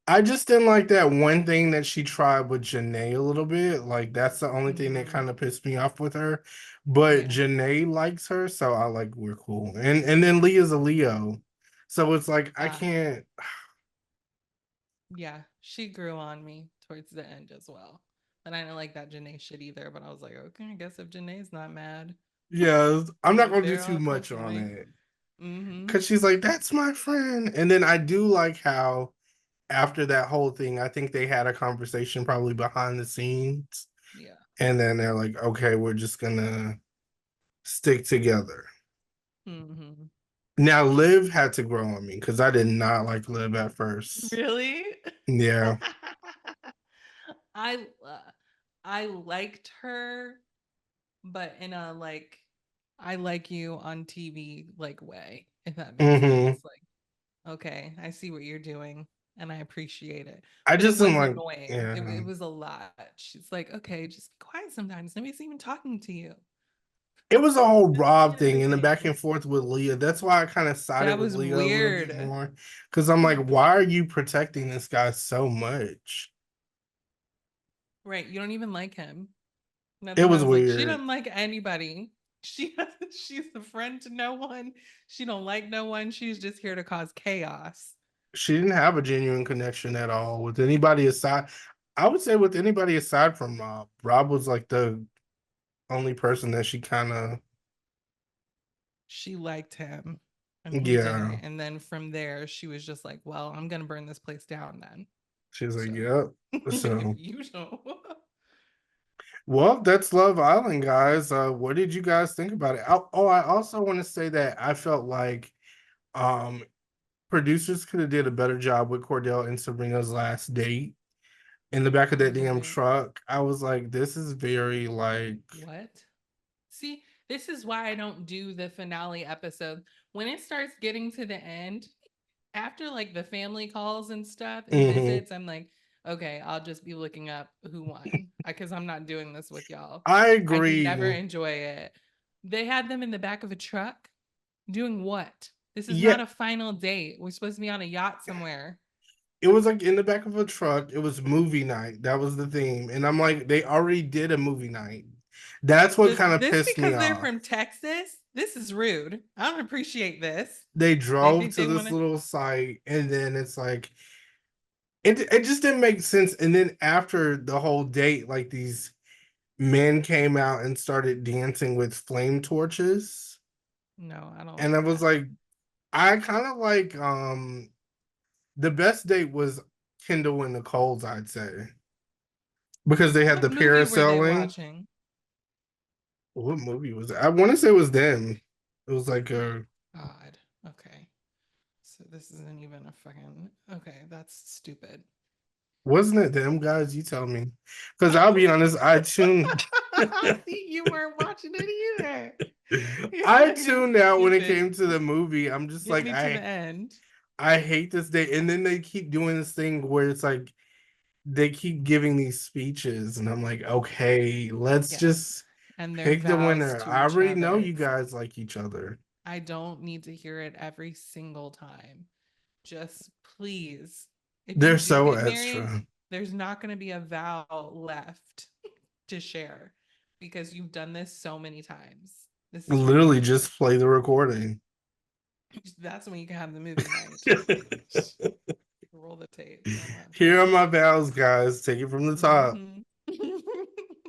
I just didn't like that one thing that she tried with Janae a little bit. Like that's the only thing that Mm, kind of pissed me off with her. But yeah. Janae likes her, so I like we're cool. And then Leah's a Leo. So it's like I Ah, can't. yeah. She grew on me towards the end as well. And I didn't like that Janae shit either, but I was like, okay, I guess if Janae's not mad, Yeah, I'm not gonna do they're too all cool much for on me. it. Mm-hmm. Cause she's like, that's my friend. And then I do like how after that whole thing, I think they had a conversation probably behind the scenes. Yeah. And then they're like, okay, we're just gonna stick together. Mm-hmm. Now, Liv had to grow on me because I did not like Liv at first. Really? Yeah. I I liked her, but in a like I like you on TV like way, if that makes Hmm. sense. Like, okay, I see what you're doing and I appreciate it. I But it just didn't was like, annoying. yeah. It was a lot. She's like, okay, just be quiet sometimes. Nobody's even talking to you. It was a whole Just be Rob in thing and the back everything. and forth with Leah. That's why I kind of sided That with was Leah a little bit weird. more. Because I'm like, why are you protecting this guy so much? Right. You don't even like him. It That's why I was was like, she weird. doesn't like anybody. She's a friend to no one. She don't like no one. She's just here to cause chaos. She didn't have a genuine connection at all with anybody aside. I would say with anybody aside from Rob. Rob was like the only person that she kind of, She liked him and he yeah. didn't. And then from there, she was just like, well, I'm gonna burn this place down then. She was like, So yep. if So, you know. well, that's Love Island, guys. What did you guys think about it? I also want to say that I felt like um producers could have did a better job with Cordell and Sabrina's last date in the back of that What damn date? truck. I was like, this is very like, What? See, this is why I don't do the finale episode. When it starts getting to the end, after like the family calls and stuff and mhm. visits, I'm like, okay, I'll just be looking up who won because I'm not doing this with y'all. I I never agree. enjoy it. They had them in the back of a truck doing what? This is Yeah, not a final date. We're supposed to be on a yacht somewhere. it was like in the back of a truck. It was movie night. That was the theme. And I'm like, they already did a movie night. That's what Just kind of this pissed me because they're off. from Texas? This is rude. I don't appreciate this. They They drove think to they want this to. little site, and then it's like, it just didn't make sense. And then after the whole date, like these men came out and started dancing with flame torches. No, I don't And I like was that. like, I kind of like the best date was Kendall and Nicole's, I'd say. Because they had What the movie were they parasailing. watching? What movie was it? I want to say it was them. It was like a, God. Okay. So this isn't even a fucking. Okay, that's stupid. wasn't it them guys? You tell me. Because I'll be honest, I tuned See, you weren't watching it either. You're I fucking tuned out when it stupid. came to the movie. I'm just Get like, me to the end. I hate this day. And then they keep doing this thing where it's like they keep giving these speeches, and I'm like, okay, let's Yes. just And their pick the vows winner. to I each already know other. you guys like each other. I don't need to hear it every single time. Just please, if you They're do so get married, extra. there's not going to be a vow left to share because you've done this so many times. This is Literally ridiculous. just play the recording. That's when you can have the movie night. Roll the tapes. I want Here are that. my vows, guys. Take it from the top. Mm-hmm.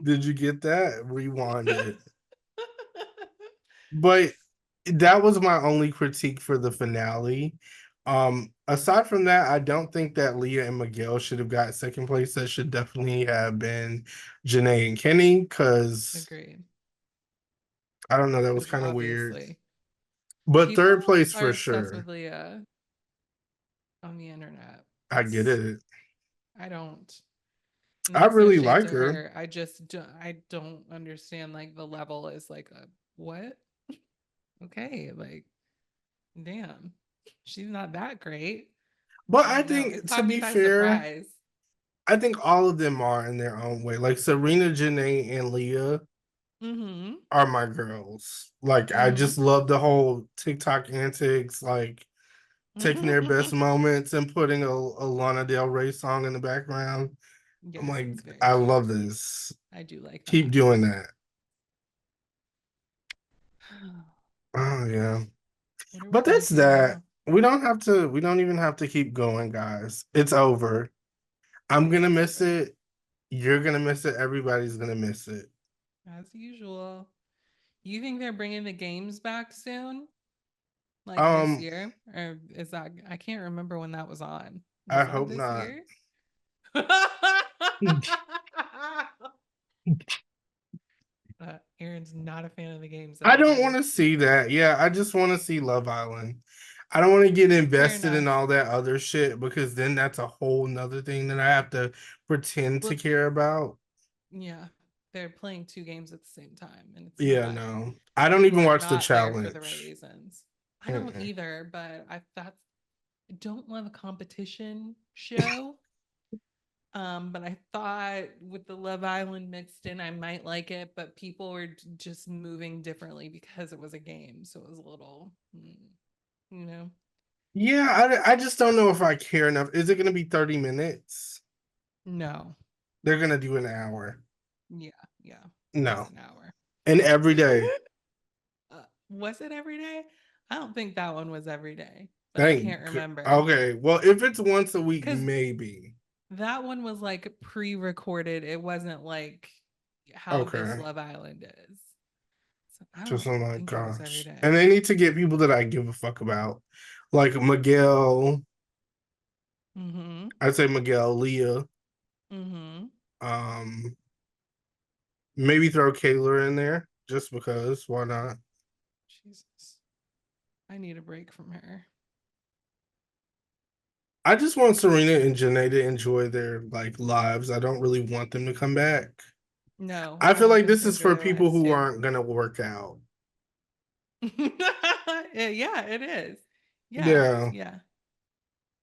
Did you get that? Rewind it. But that was my only critique for the finale. Aside from that, I don't think that Leah and Miguel should have got second place. That should definitely have been Janae and Kenny, because Agreed. I don't know, that was Because kind of weird. obviously, But third people place are for obsessed sure. with Leah on the internet. I get it. I don't. I Not no really shade like to her. her. I don't understand like the level is like a what? Okay, like damn. She's not that great. But I I don't know. It think, to caught me be by fair, surprise. I think all of them are in their own way. Like Serena, Janae, and Leah Mm-hmm. are my girls. Like, I Mm-hmm. just love the whole TikTok antics, like taking their best moments and putting a Lana Del Rey song in the background. I'm Yes, like, it's very I cute. love this. I do like Keep that. doing that. Oh yeah. What are we But gonna that's do that. now? We don't even have to keep going, guys. It's over. I'm It gonna is miss over. it. You're gonna miss it. Everybody's gonna miss it. As usual. You think they're bringing the games back soon? Like this Um, year? Or is that, I can't remember when that was on. I Was that hope this not. year? Aaron's not a fan of the games, I don't everybody. want to see that. Yeah, I just want to see Love Island. I don't want to get Fair invested in enough. all that other shit, because then that's a whole nother thing that I have to pretend to Well, care about. yeah, they're playing two games at the same time, and it's Yeah, not, no. I don't you even are watch the not there for the right challenge. reasons. I don't Mm-mm. either, but I don't love a competition show. But I thought with the Love Island mixed in, I might like it, but people were just moving differently because it was a game. So it was a little, you know, Yeah, I just don't know if I care enough. Is it going to be 30 minutes? no. They're going to do an hour. Yeah, yeah. At least No. an hour. And every day. Was it every day? I don't think that one was every day, but I Thank. can't remember. Okay. Well, if it's once a week, Because maybe. that one was like pre-recorded. It wasn't like how this Okay. Love Island is. So I Just don't oh my think it was every gosh. day. And they need to get people that I give a fuck about. Like Miguel. Mm-hmm. I'd say Miguel, Leah. Mm-hmm. Um, maybe throw Kayla in there just because. Why not? Jesus. I need a break from her. I just want Serena and Janae to enjoy their like lives. I don't really want them to come back. No, I I feel want like them this to is enjoy for their people lives who too. aren't gonna work out. Yeah, it is. Yeah, Yeah. yeah.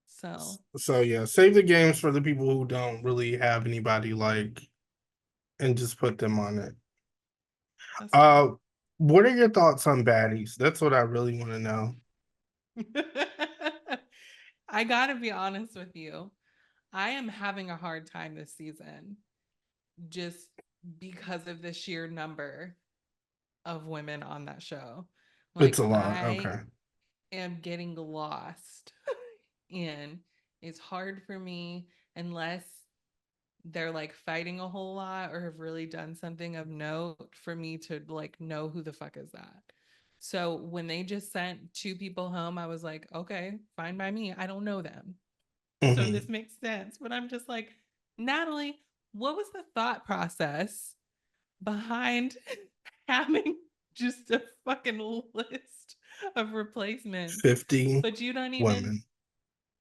So So yeah, save the games for the people who don't really have anybody like and just put them on it. that's Uh fine. what are your thoughts on baddies? That's what I really want to know. I gotta be honest with you. I am having a hard time this season just because of the sheer number of women on that show. It's Like, a lot. I Okay. am getting lost in it's hard for me unless they're like fighting a whole lot or have really done something of note for me to like know who the fuck is that. So when they just sent two people home, I was like, okay, fine by me. I don't know them. So Mhm. this makes sense. But I'm just like, Natalie, what was the thought process behind having just a fucking list of replacements? 50 But you don't even women.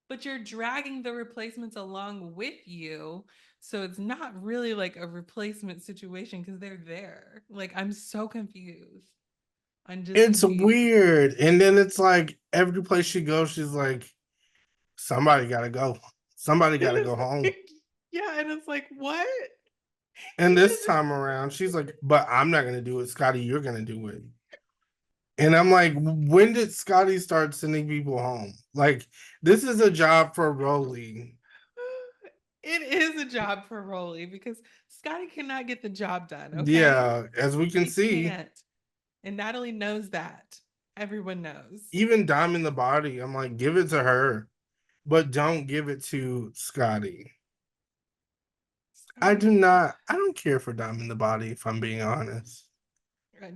but you're dragging the replacements along with you. So it's not really like a replacement situation because they're there. Like, I'm so confused. I'm just It's confused. weird. And then it's like every place she goes, she's like, somebody gotta go. Somebody And gotta go it's home. like, yeah, and it's like, what? And Even this if time around, she's like, but I'm not gonna do it. Scotty, you're gonna do it. And I'm like, when did Scotty start sending people home? Like, this is a job for Rolly. it is a job for Rolly because Scotty cannot get the job done, okay? Yeah, as we can He see, can't. And Natalie knows that. Everyone knows. even Dime in the Body, I'm like, give it to her, but don't give it to Scotty. Scotty, I don't care for Dime in the Body, if I'm being honest.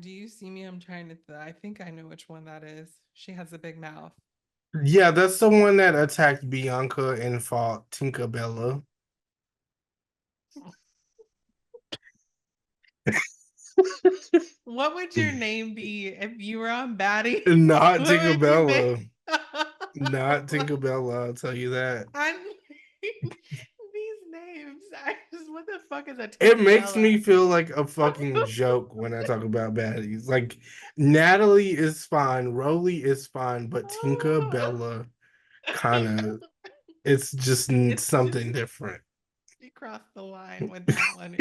do you see me? I'm trying to. I think I know which one that is. She has a big mouth. Yeah, that's the one that attacked Bianca and fought Tinkerbella. What would your name be if you were on Baddies? Not What would you make? Tinkerbella. Not Tinkerbella, I'll tell you that. I'm these names. I just what the fuck is a It makes Tinkerbella? me feel like a fucking joke when I talk about baddies. Like Natalie is fine, Roly is fine, but Tinkerbella kind of it's just It's just something different. she crossed the line with that one.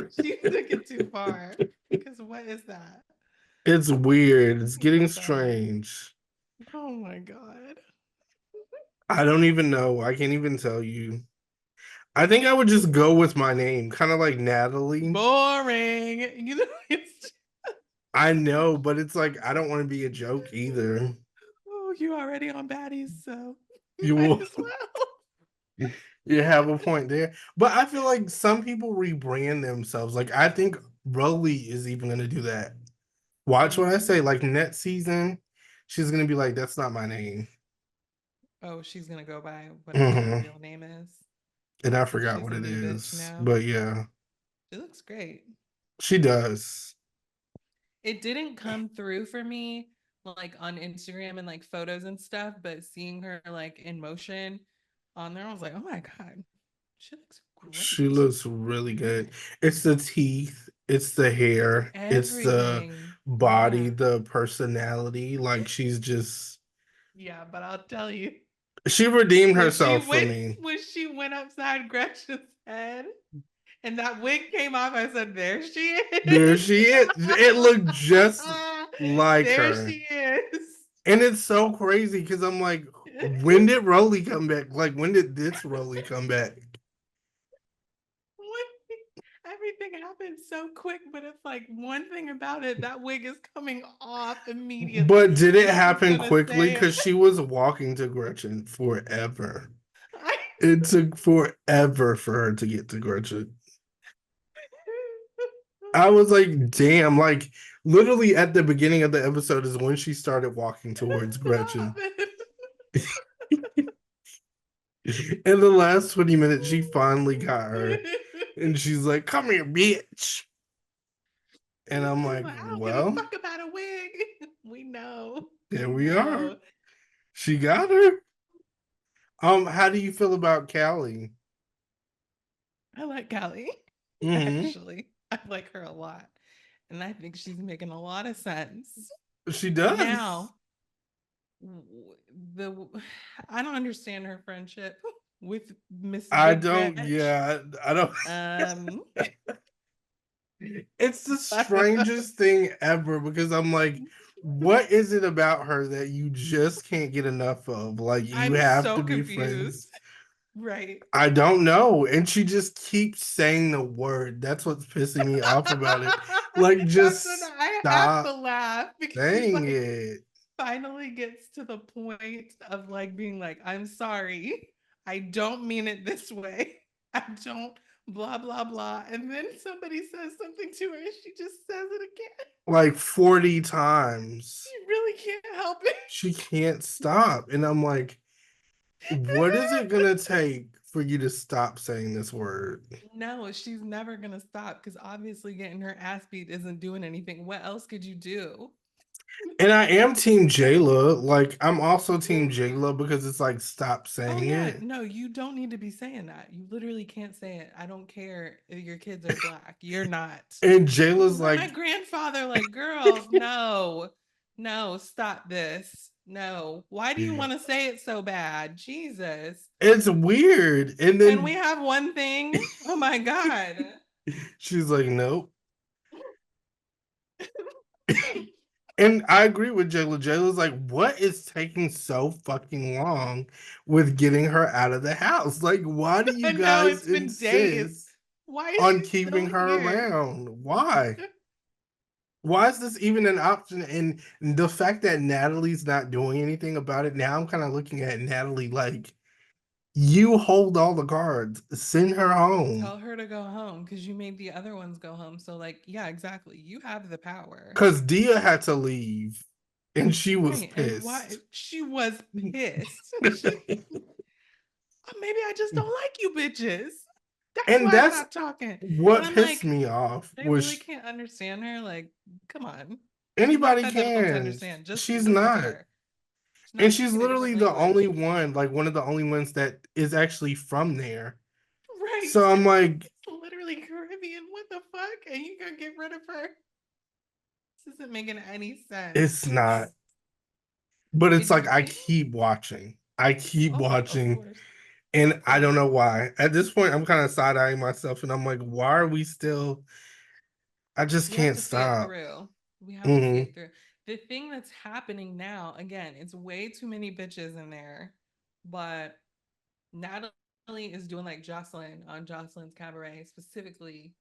She took it too far. Because what is that? It's weird. It's getting Tinkerbella. strange. Oh my god. I don't even know. I can't even tell you. I think I would just go with my name, kind of like Natalie. Boring. You know, it's I know, but it's like I don't want to be a joke either. oh, you already on Baddies, so You might will as well. you have a point there. But I feel like some people rebrand themselves. Like I think Rolly is even gonna do that. Watch what I Mm. say. Like next season, she's gonna be like, "That's not my name," Oh, she's gonna go by whatever her hmm real name is. and I Because forgot she's what a it new bitch is. now. But yeah, She looks great. she does. It didn't come through for me like on Instagram and like photos and stuff, but seeing her like in motion on there, I was like, oh my God, she looks She great. looks really good. It's the teeth, it's the hair, it's the Everything. body, Yeah. the personality. Like she's just Yeah, but I'll tell you, she redeemed when she herself for went me. when she went upside Gretchen's head and that wig came off, I said, there she There is. she is. It looked just like There her. she is. And it's so crazy because I'm like, when did Rolly come back? Like, when did this Rolly come back? Everything everything happens so quick, but it's like one thing about it, that wig is coming off immediately. But did it And she's happen gonna quickly? say it. Because she was walking to Gretchen forever. I- It took forever for her to get to Gretchen. I was like, damn, like literally at the beginning of the episode is when she started walking towards Gretchen. Stop it. In the last 20 minutes, she finally got her. And she's like, come here, bitch. And I'm She's like, like, I don't give a well, fuck about a wig. We know. there We we are. know. She got her. How do you feel about Callie? I like Callie. Mm-hmm. Actually, I like her a lot. And I think she's making a lot of sense. She does. Now, the I don't understand her friendship with Miss I Big don't, Gretch. yeah, I don't. Um, It's the strangest thing ever because I'm like, what is it about her that you just can't get enough of? Like, you I'm have to so be friends. confused. Right. I don't know. And she just keeps saying the word. That's what's pissing me off about it. Like, just I have to stop laugh because she's saying like it. finally gets to the point of like being like, I'm sorry. I don't mean it this way. I don't blah blah blah. And then somebody says something to her and she just says it again. Like 40 times. She really can't help it. She can't stop. And I'm like, what is it going to take for you to stop saying this word? No, she's never gonna stop because obviously getting her ass beat isn't doing anything. What else could you do? And I am Team Jayla. Like, I'm also Team Jayla because it's like, stop Oh saying yeah, it. no, you don't need to be saying that. You literally can't say it. I don't care if your kids are black. You're not. And Jayla's But my like, grandfather, like, girl, no, no, stop this. No. Why do you want to say it so bad? Jesus. it's weird. And Can we then have one thing? Oh my God. she's like, nope. And I agree with Jayla. Jayla's like, what is taking so fucking long with getting her out of the house? Like, why do you And now guys it's been days. insist Why is on she keeping still her here? around? Why? Why is this even an option? And the fact that Natalie's not doing anything about it now, I'm kind of looking at Natalie like, you hold all the cards, send her home. Tell her to go home because you made the other ones go home. So, like, yeah, exactly. You have the power. Because Dia had to leave and she was Right. And why pissed. she was pissed. She maybe I just don't like you bitches. That's And why I'm that's not talking. And what I'm pissed like, me off they really was can't understand her. Like, come on. She's not anybody that difficult to can. understand. Just She's listen to not. her. She's And not she's speaking a different literally the language. only one, like one of the only ones that is actually from there. Right. So I'm like, Literally Caribbean. What the fuck? And you gonna get rid of her? This isn't making any sense. it's not. But it's It's like I way keep watching. I keep oh, of watching. course. And I don't Right. know why. At this point, I'm kind of side-eyeing myself and I'm like, why are we still I just We have can't to see it stop. through. We have to see Mhm. it through. The thing that's happening now, again, it's way too many bitches in there, but Natalie is doing like Jocelyn on Jocelyn's Cabaret, specifically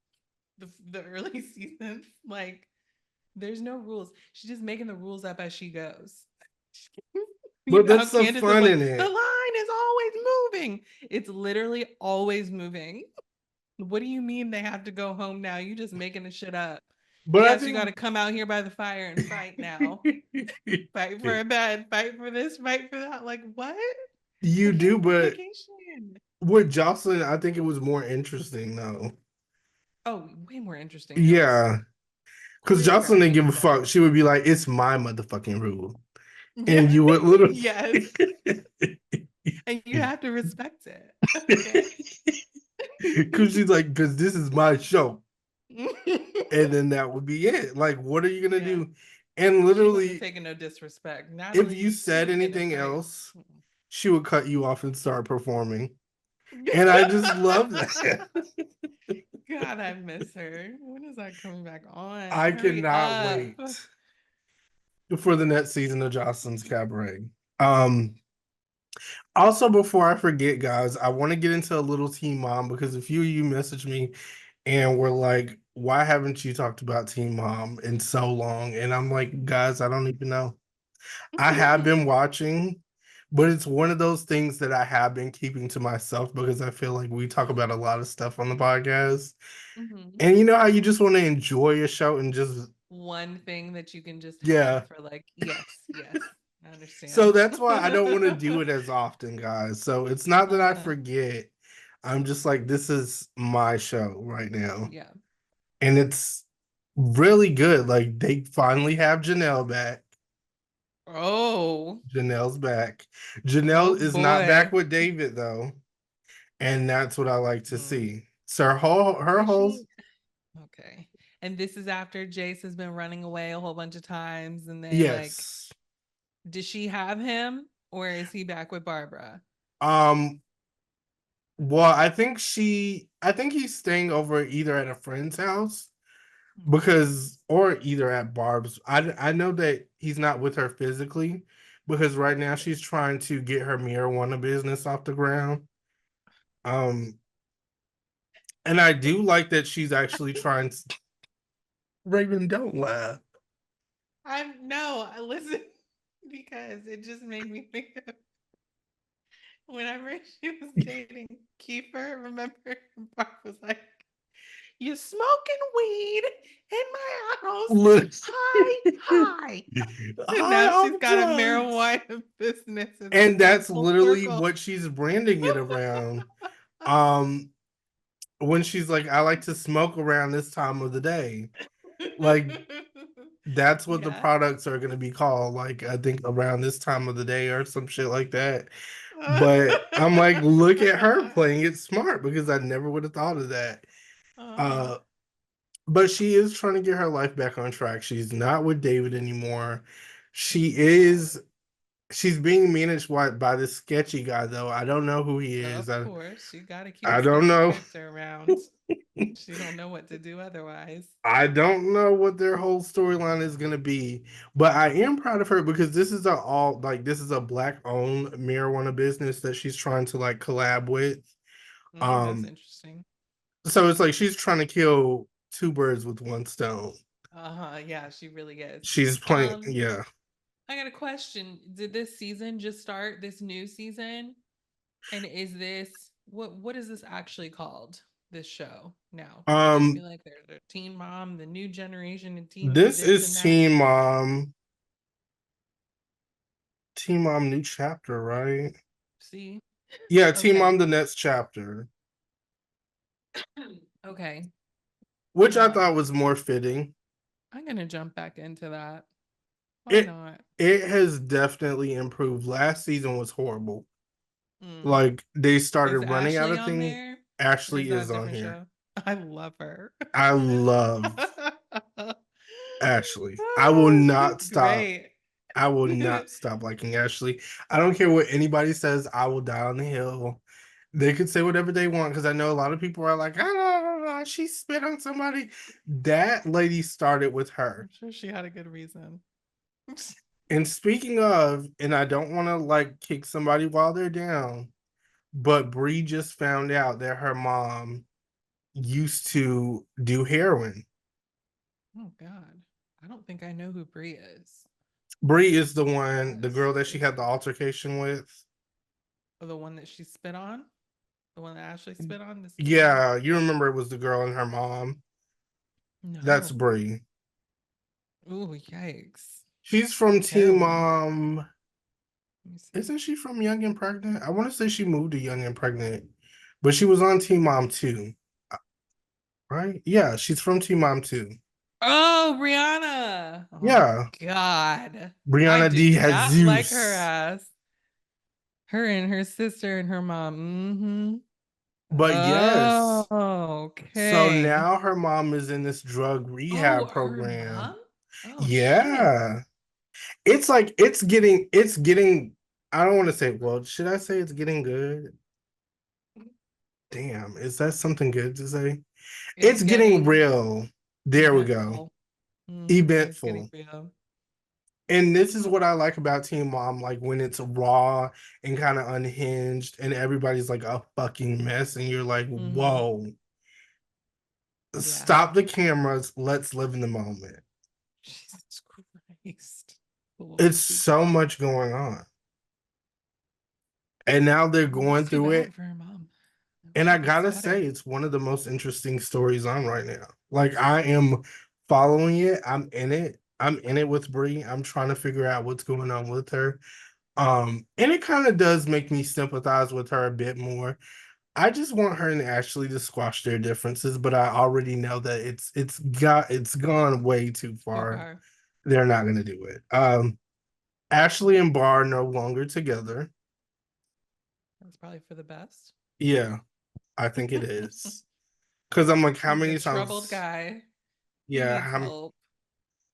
the early seasons. Like, there's no rules. She's just making the rules up as she goes. You But know how that's the Candace is fun like, in the it. line is always moving. It's literally always moving. What do you mean they have to go home now? You just making the shit up. But I Yes, you got to think come out here by the fire and fight now. Fight for a bed, fight for this, fight for that. Like, what? you We're here do, on but vacation. with Jocelyn, I think it was more interesting though. Oh, way more interesting. Yes. Yeah. Because Jocelyn didn't give a 300%. fuck. She would be like, it's my motherfucking rule. Yeah. And you would literally Yes. And you have to respect it. Okay. because she's like, because this is my show. And then that would be it. Like, what are you gonna Yeah. do? And She wasn't literally, taking no disrespect. if you Natalie, she said was getting it anything straight. else, she would cut you off and start performing. And I just love that. God, I miss her. When is that coming back on? I Hurry cannot up. wait for the next season of Jocelyn's Cabaret. Um, Also, before I forget, guys, I want to get into a little Teen Mom because a few of you messaged me and were like, why haven't you talked about Teen Mom in so long? And I'm like, guys, I don't even know. I have been watching, but it's one of those things that I have been keeping to myself because I feel like we talk about a lot of stuff on the podcast. Mhm. And you know how you just want to enjoy a show and just, One thing that you can just yeah. have for like, yes, yes, I So understand. that's why I don't want to do it as often, guys. So it's not that I Uh-huh. forget. I'm just like, this is my show right now. Yeah. And it's really good. Like they finally have Janelle back. Oh, Janelle's back. oh Janelle is not back boy. with David though. And that's what I like to Mm. see. So her Is whole she okay? And this is after Jace has been running away a whole bunch of times, and they like, yes. does she have him, or is he back with Barbara? Um well, I think he's staying over either at a friend's house Okay. because or either at Barb's. I know that he's not with her physically because right now she's trying to get her marijuana business off the ground. Um and I do like that she's actually trying to Raven, don't laugh. I'm no, I listen because it just made me think of whenever she was dating Kiefer. Remember, Barb was like, "You smoking weed in my house? Look. Hi, hi." And Hi, now she's got a Alphonse. marijuana business. It's And come that's full literally circle. what she's branding it around. Um, when she's like, I like to smoke around this time of the day. Like that's what the Yeah. products are gonna be called. Like I think around this time of the day or some shit like that. But I'm like, look at her playing it smart because I never would have thought of that. Uh-huh. Uh, but she is trying to get her life back on track. She's not with David anymore. She Thank God. is she's being managed by this sketchy guy though. I don't know who he is. Of course, you got to keep I a don't sketchy know. character around. She don't know what to do otherwise. I don't know what their whole storyline is gonna be, but I am proud of her because this is a black owned marijuana business that she's trying to like collab with. That's Um, interesting. so it's like she's trying to kill two birds with one stone. Uh-huh. Yeah, she really is. She's playing, Um, yeah. I got a question. Did this season just start, this new season? And is this what is this actually called? This show now? Because I Um, feel like there's a teen mom, the new generation, and teen this this is and that. Teen Mom new chapter, right? See? Yeah, Teen Mom Okay. the next chapter, Okay. which I thought Um, was more fitting. I'm gonna jump back into that. Why It not? it has definitely improved. Last season was horrible. Mm. Like they started Is running out Ashley of on things. there? Or is Ashley that a is on different here. show? I love her. I love Ashley. I will Oh, not she's stop. great. I will not stop liking Ashley. I don't care what anybody says. I will die on the hill. They could say whatever they want because I know a lot of people are like, ah, she spit on somebody. That lady started with I'm her. sure she had a good reason. And speaking of, and I don't want to like kick somebody while they're down, but Bree just found out that her mom used to do heroin. Oh God. I don't think I know who Brie is. Bree is the That's girl that she had the crazy. altercation with. Oh, the one that she spit on? The one that Ashley spit on? This the one? Yeah, you remember it was the girl and her mom. That's No. Bree. Ooh, yikes. She's from Teen Heroin. Mom. Let me see. Isn't she from Young and Pregnant? I want to say she moved to Young and Pregnant, but she was on Teen Mom too, right? Yeah, she's from Teen Mom too. Oh, Brianna. Oh Yeah, God. I Brianna do D has not like her Zeus. ass. Her and her sister and her mom. Mm-hmm. But Oh, yes, so okay. now her mom is in this drug Oh, rehab her program. mom? Oh shit. Yeah. It's like it's getting I don't want to say, well, should I say it's getting good? Damn, is that something good to say? It's It's getting getting real. There we go. eventful. It's getting Eventful. real. And this is Hmm. what I like about Teen Mom, like when it's raw and kind of unhinged and everybody's like a fucking mess and you're like, Mm-hmm. whoa. Yeah. Stop the cameras. Let's live in the moment. Jesus Christ. It's Holy so shit. much going on. And now they're It's going too through it. bad for her mom. And She I gets gotta better. say, it's one of the most interesting stories on right now. Like I am following it. I'm in it. I'm in it with Brie. I'm trying to figure out what's going on with her. And it kind of does make me sympathize with her a bit more. I just want her and Ashley to squash their differences, but I already know that it's gone way too Too far. far. They're not gonna do it. Ashley and Bar are no longer together. That's probably for the best. Yeah, I think it is. Because I'm like, how He's a many troubled times? guy. He Yeah, needs help.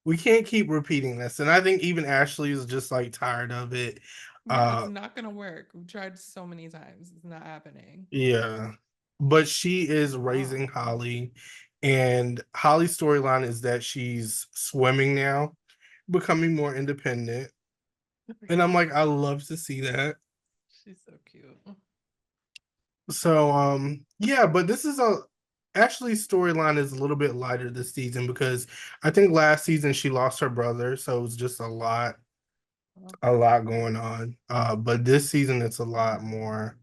we can't keep repeating this. And I think even Ashley is just like tired of it. Yeah, it's Uh not gonna work. We've tried so many times. It's not happening. yeah. But she is Wrong. raising Holly. And Holly's storyline is that she's swimming now, becoming more independent. And I'm like, I love to see that. She's so cute. So yeah, but this is a Ashley's storyline is a little bit lighter this season because I think last season she lost her brother, so it was just a lot going on. But this season it's a lot more.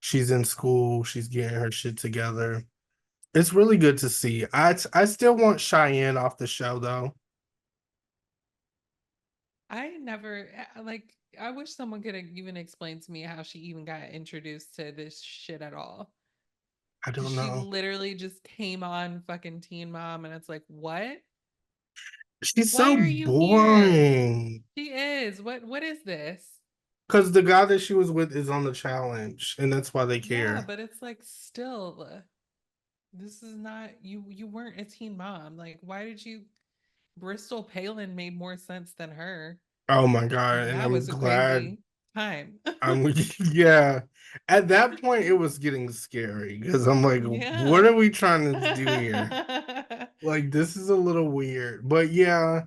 She's in school, she's getting her shit together. It's really good to see. I still want Cheyenne off the show though. I never like. I wish someone could even explain to me how she even got introduced to this shit at all. I Because don't she know. literally just came on fucking Teen Mom, and it's like, what? She's Why so are you here? boring. She is. What is this? Because the guy that she was with is on the challenge, and that's why they Yeah, care. but it's like still, this is not you. You weren't a teen mom. Like, why did you? Bristol Palin made more sense than her. Oh my god, and That I'm was a glad crazy time. I'm yeah. At that point, it was getting scary because I'm like, what Yeah. are we trying to do here? Like, this is a little weird. But yeah,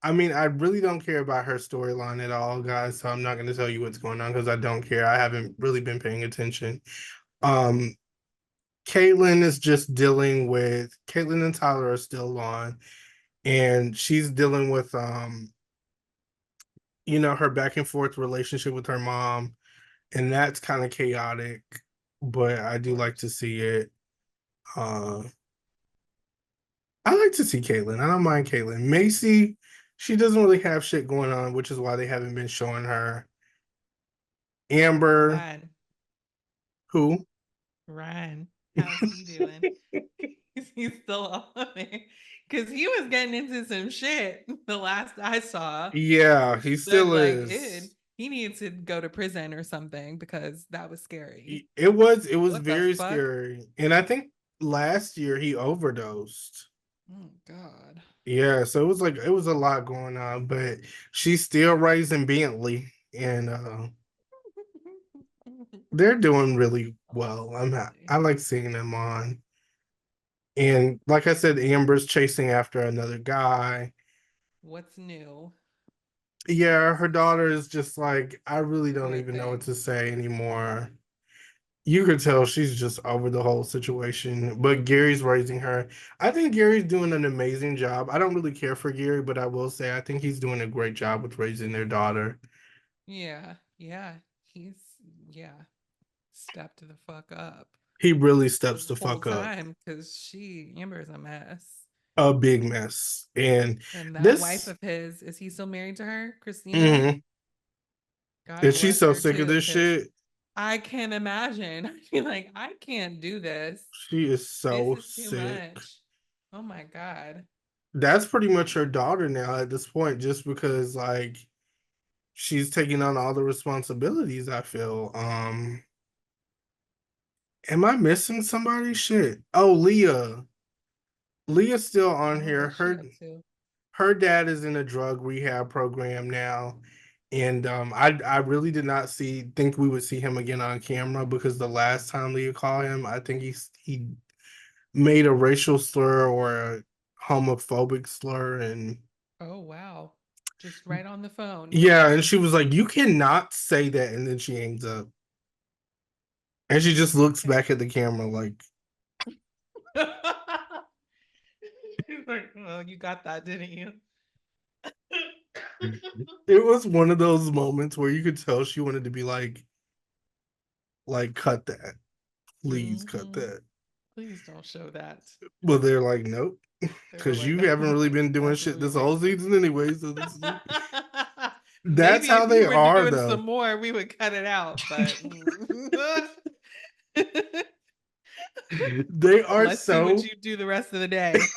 I mean, I really don't care about her storyline at all, guys. So I'm not going to tell you what's going on because I don't care. I haven't really been paying attention. Um, Caitlyn is just dealing with Caitlyn and Tyler are still on, and she's dealing with her back and forth relationship with her mom, and that's kind of chaotic, but I Of do like course. to see it. Uh, I like to see Caitlyn. I don't mind Caitlyn. Macy, she doesn't really have shit going on, which is why they haven't been showing her. Amber, Ryan. who? Ryan. How's he doing? He's still on there. Because he was getting into some shit the last I saw. Yeah, he That still like is. he needs to go to prison or something because that was scary. It was What the very fuck? scary. And I think last year he overdosed. Oh God. Yeah, so it was a lot going on, but she's still raising Bentley, and they're doing really Oh, well. Bentley. I like seeing them on. And like I said, Amber's chasing after another guy. What's new? Yeah, her daughter is just like, I really don't Poor even know what thing. to say anymore. You could tell she's just over the whole situation, but Gary's raising her. I think Gary's doing an amazing job. I don't really care for Gary, but I will say I think he's doing a great job with raising their daughter. Yeah. Yeah. He's yeah. Stepped the fuck up He really steps this the whole fuck up. time because Amber's a mess. A big mess. And And that wife this, of his, is he still married to her, Christina? mhm. God And she's bless so her sick of too, this because shit. I can't imagine. I feel like I can't do this. She is This so is too sick. much. Oh my God. That's pretty much her daughter now at this point, just because like she's taking on all the responsibilities, I feel. Am I missing somebody? Shit. Oh, Leah. Leah's still on Oh, here. what's she up to? Her dad is in a drug rehab program now. And I really did not think we would see him again on camera because the last time Leah called him, I think he made a racial slur or a homophobic slur, and Oh, wow. Just right on the phone. yeah, and she was like, "You cannot say that," and then she hangs up, and she just looks Okay. back at the camera like, He's like, well, you got that, didn't you? It was one of those moments where you could tell she wanted to be like cut that. Please cut Mhm. that. Please don't show that. But they're like, nope. They were Because like, you that haven't won't really been doing shit possibly this make whole sense. season anyway. So that's Maybe how if you they were are doing though. some more, we would cut it out. But They are let's see what so you do the rest of the day.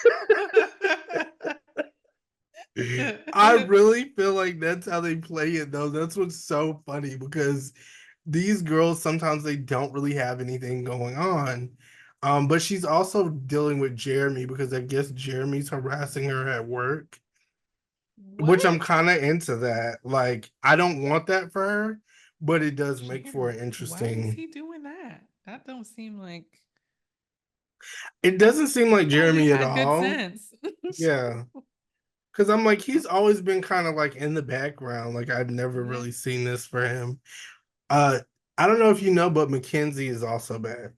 I really feel like that's how they play it though. That's what's so funny because these girls sometimes they don't really have anything going on. But she's also dealing with Jeremy because I guess Jeremy's harassing her at work, which I'm What? kind of into that. Like, I don't want that for her, but it does make for an Jeremy, why is interesting. he doing that? That don't seem like It doesn't seem like I thought he Jeremy at had good all. sense. Yeah. Because I'm like, he's always been kind of like in the background. Like, I'd never Yeah, really seen this for him. Uh, I don't know if you know, but Mackenzie is also back.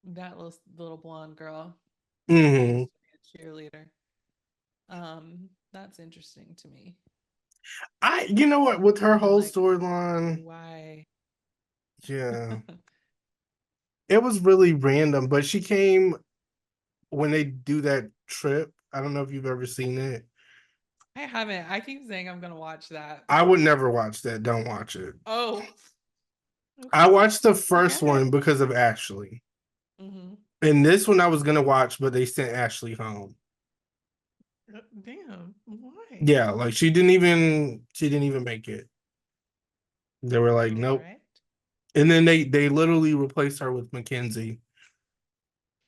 that little blonde girl who Hmm. used to be a cheerleader. That's interesting to me. You know what, with her I'm whole like, storyline, why? yeah, it was really random. But she came when they do that trip. I don't know if you've ever seen it. I haven't. I keep saying I'm gonna watch that. I would never watch that. Don't watch it. Oh, I okay. watched the I first get it. one because of Ashley. Hmm. And this one I was gonna watch, but they sent Ashley home. Damn. Why? Yeah, like she didn't even make it. They were like, All nope. right. And then they literally replaced her with Mackenzie.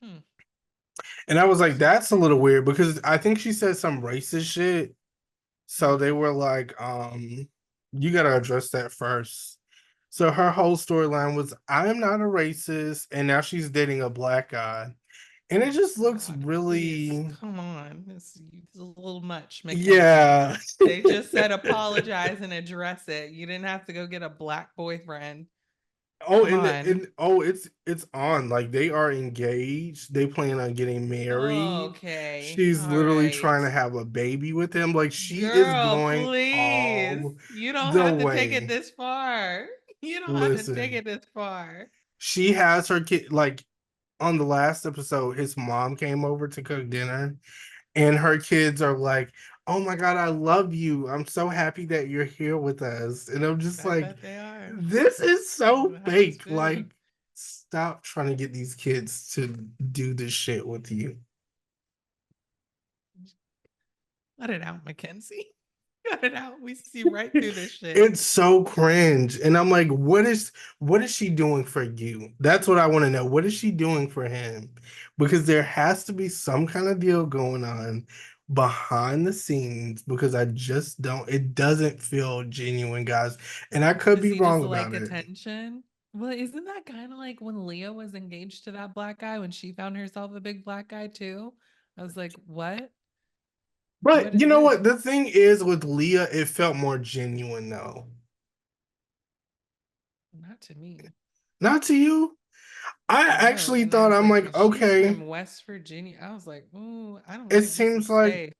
Hmm. And I was like, Interesting. that's a little weird because I think she said some racist shit. So they Hmm. were like, you gotta address that first. So her whole storyline was, I am not a racist, and now she's dating a black guy. And it Oh just looks God! Please, really, come on. It's a little much, Mackenzie. yeah. They just said apologize and address it. You didn't have to go get a black boyfriend. Oh, Come on. it's on. Like they are engaged. They plan on getting married. Okay. She's All literally right. trying to have a baby with him. Like she is Girl, going please. all You don't the have to take it way. this far. You don't have to take Listen, it this far. she has her kid like on the last episode, his mom came over to cook dinner, and her kids are like, "Oh my God, I love you. I'm so happy that you're here with us." And I'm just I like, bet they are. this is so It has fake. been. Like, stop trying to get these kids to do this shit with you. Let it out, Mackenzie. Cut it out. We see right through this shit. It's so cringe. And I'm like, what is she doing for you? That's what I want to know. What is she doing for him? Because there has to be some kind of deal going on behind the scenes because I just don't it doesn't feel genuine, guys. And I could Does be he just wrong like about it. attention? Well, isn't that kind of like when Leah was engaged to that black guy when she found herself a big black guy too? I was like, what? What But you is know this? what? The thing is with Leah, it felt more genuine though. Not to me. Not to you. I No. actually And I thought was I'm like, like, and she's okay, from West Virginia. I was like, ooh, I don't it think this is seems like safe.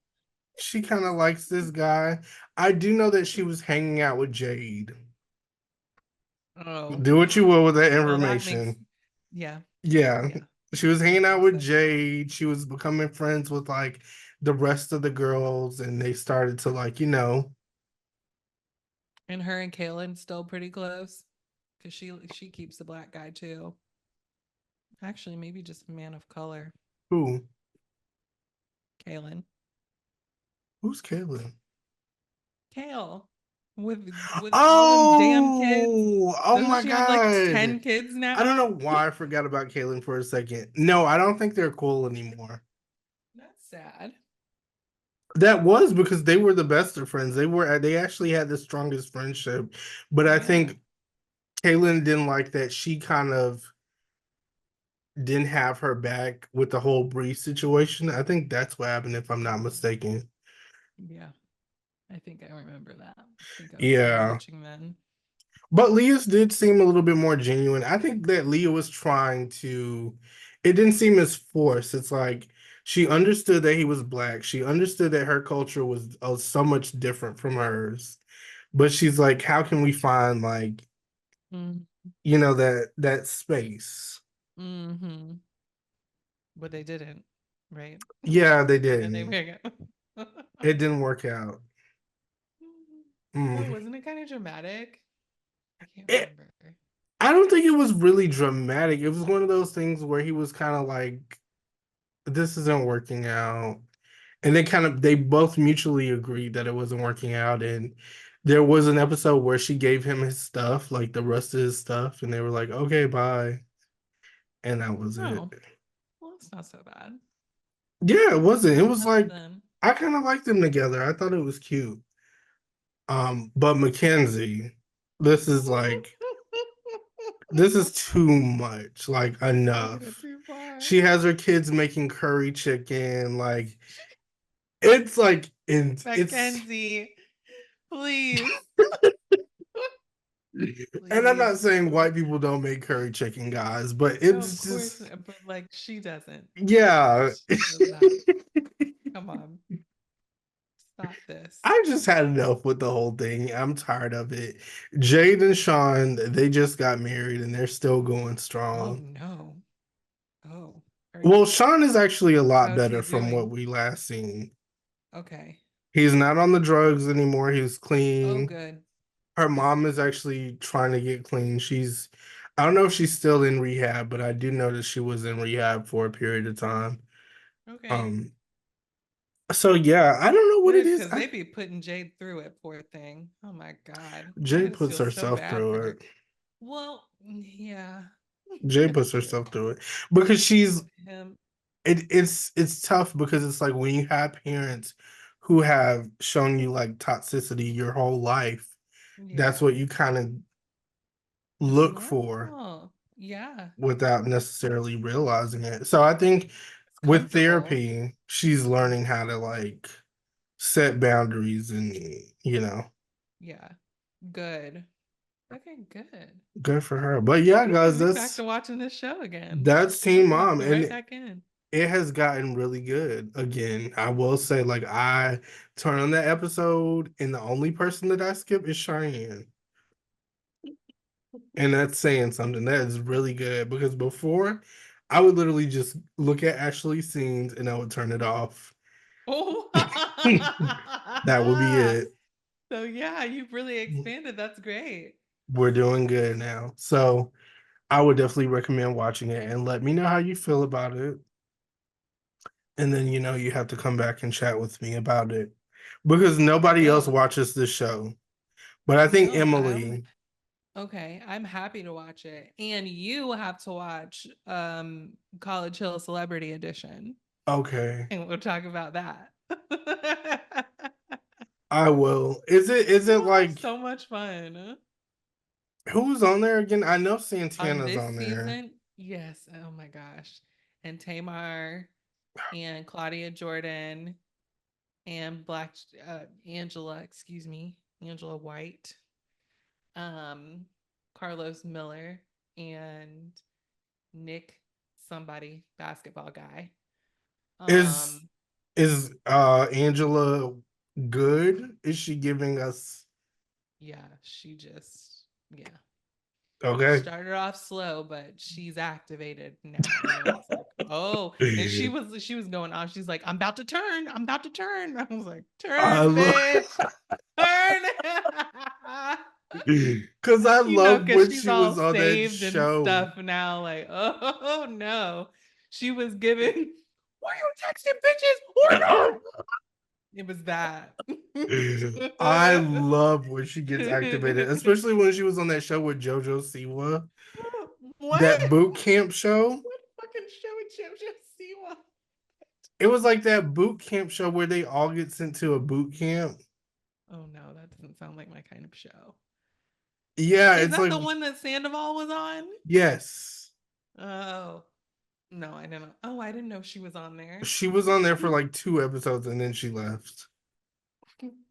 she kind of likes this guy. I do know that she was hanging out with Jade. Oh, Do what you will with that well, that makes, information. yeah, Yeah. yeah, She was that hanging out makes with sense. Jade. She was becoming friends with like the rest of the girls, and they started to And her and Kaylin still pretty close because she keeps the black guy too. Actually, maybe just a man of color, who? Kaylin. Who's Kaylin? Kale with all them damn kids. Oh Doesn't my she have like God. 10 kids I don't now? know why I forgot about Kaylin for a second. No, I don't think they're cool anymore. That's sad. That was because they were the best of friends. They actually had the strongest friendship. But I Yeah. think Kaylin didn't like that she kind of didn't have her back with the whole Bree situation. I think that's what happened, if I'm not mistaken. Yeah. I think I remember that. I think I was Yeah. rewatching then. But Leah's did seem a little bit more genuine. I think that Leah was trying to, it didn't seem as forced. It's like She understood that he was black. She understood that her culture was so much different from hers. But she's like, how can we find like, Mm, that space? mm-hmm. But they didn't, right? Yeah, they And then they didn't. were It didn't work out. Well, Mm. wasn't it kind of dramatic? I can't It, remember. I don't think it was really dramatic. It was one of those things where he was kind of like, this isn't working out. And they both mutually agreed that it wasn't working out. And there was an episode where she gave him his stuff, like the rest of his stuff, and they were like, okay, bye. And that was it. Oh, well, it's not so bad. Yeah, it wasn't. It was Enough for like them. I kind of liked them together. I thought it was cute. But Mackenzie, this is like this is too much. Like Taking it enough. too far. She has her kids making curry chicken. Like it's like it's Mackenzie, please. and I'm Please. not saying white people don't make curry chicken, guys, but No, of it's course, just but like she doesn't. yeah. She does not. Come on. Stop this. I just had enough with the whole thing. I'm tired of it. Jade and Sean, they just got married and they're still going Oh strong. no. Oh. Well, Sean is actually a lot How's he better from what doing? we last seen. Okay. He's not on the drugs anymore. He's Oh, clean. good. Her mom is actually trying to get clean. I don't know if she's still in rehab, but I do know that she was in rehab for a period of time. Okay. Um, so yeah, I don't know what it Good, is. because they be putting Jade through it, poor thing. Oh my God. I Jay just puts feel so herself bad through for her. it. Well, yeah. Jay puts herself through it because Him. it's tough because it's like when you have parents who have shown you like toxicity your whole life, that's Yeah. what you kind of It's look for normal. Yeah. without necessarily realizing it. So I think It's with comfortable. therapy, she's learning how to like set boundaries and Yeah. Good. Okay, good. good for her. But yeah, I'm gonna guys, be back to watching this show again. that's I'm Teen gonna hop Mom, right and back in. it has gotten really good. Again, I will say, like, I turn on that episode, and the only person that I skip is Cheyenne. And that's saying something. That is really good because before I would literally just look at Ashley's scenes and I would turn it off. Oh, That would be it. so yeah, you've really expanded. That's great. We're doing good now. So I would definitely recommend watching it and let me know how you feel about it. And then, you have to come back and chat with me about it because I nobody else will. watches this show. But I think No, I'm Emily, okay. I'm happy to watch it. And you have to watch College Hill Celebrity Edition. okay, And we'll talk about that. I will. Is it You'll have like so much fun. who's on there again? I know On Santana's this on there. season, yes. Oh my gosh. And Tamar and Claudia Jordan and Black Angela, excuse me, Angela White, um, Carlos Miller, and Nick, somebody, basketball guy. Is Um, is Angela good? Is she giving us yeah, she just, yeah. okay? Started off slow, but she's activated now. And I was like, oh, and she was going off. She's like, I'm about to turn. I'm about to turn. I was like, I turn, love bitch. Turn. because I love Because when she's she all was on that saved and show. stuff now. Like, oh no. She was giving, why you texting bitches? It was that. I love when she gets activated, especially when she was on that show with JoJo Siwa, that What? boot camp show. What fucking show did JoJo Siwa? It was like that boot camp show where they all get sent to a boot camp. Oh no, that doesn't sound like my kind of show. Yeah, Is it's that like the one that Sandoval was on? yes. Oh no, I didn't know. Oh, I didn't know she was on there. She was on there for like 2 episodes and then she left.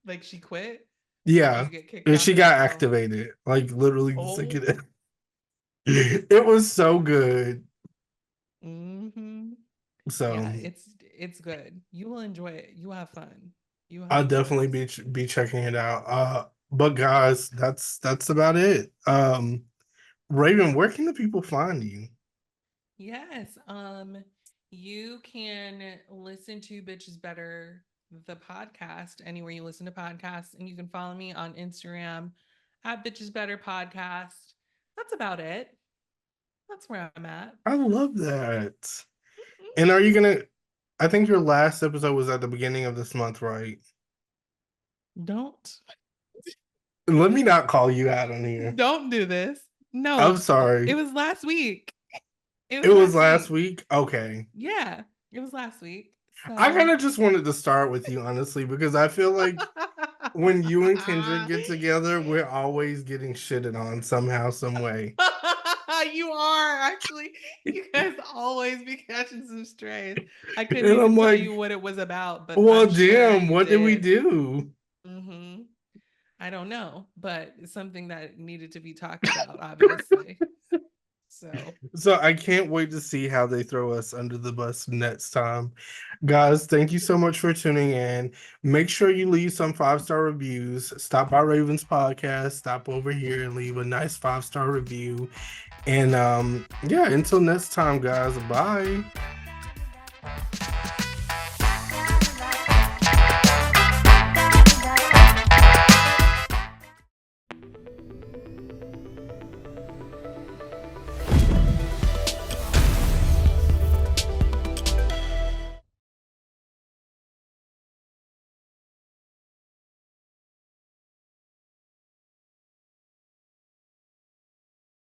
Like she quit? Did Yeah. you get kicked And off she of the got show? activated. Like literally the Oh. second. It was so good. Mm-hmm. So Yeah, it's It's good. You will enjoy it. You will have fun. You will have I'll a definitely blast. be checking it out. But guys, that's about it. Raven, where can the people find you? Yes. You can listen to Bitches Better the podcast anywhere you listen to podcasts, and you can follow me on Instagram at Bitches Better Podcast. That's about it. That's where I'm at. I love that. And are you gonna? I think your last episode was at the beginning of this month, right? Don't Let me not call you out on here. don't do this. I'm No, sorry. it was last week. It It was was last last week. week. Okay. Yeah, it was last week. I kind So of just wanted to start with you, honestly, because I feel like when you and Kendrick get together, we're always getting shitted on somehow, some way. You are actually. You guys always be catching some strays. I couldn't And I'm even tell like, you what it was about, but well, I'm sure damn, you what did we did. do? Hmm. I don't know, but it's something that needed to be talked about, obviously. So So I can't wait to see how they throw us under the bus next time. Guys, thank you so much for tuning in. Make sure you leave some 5-star reviews. Stop by Raven's podcast, stop over here and leave a nice 5-star review. And yeah, until next time, guys. Bye.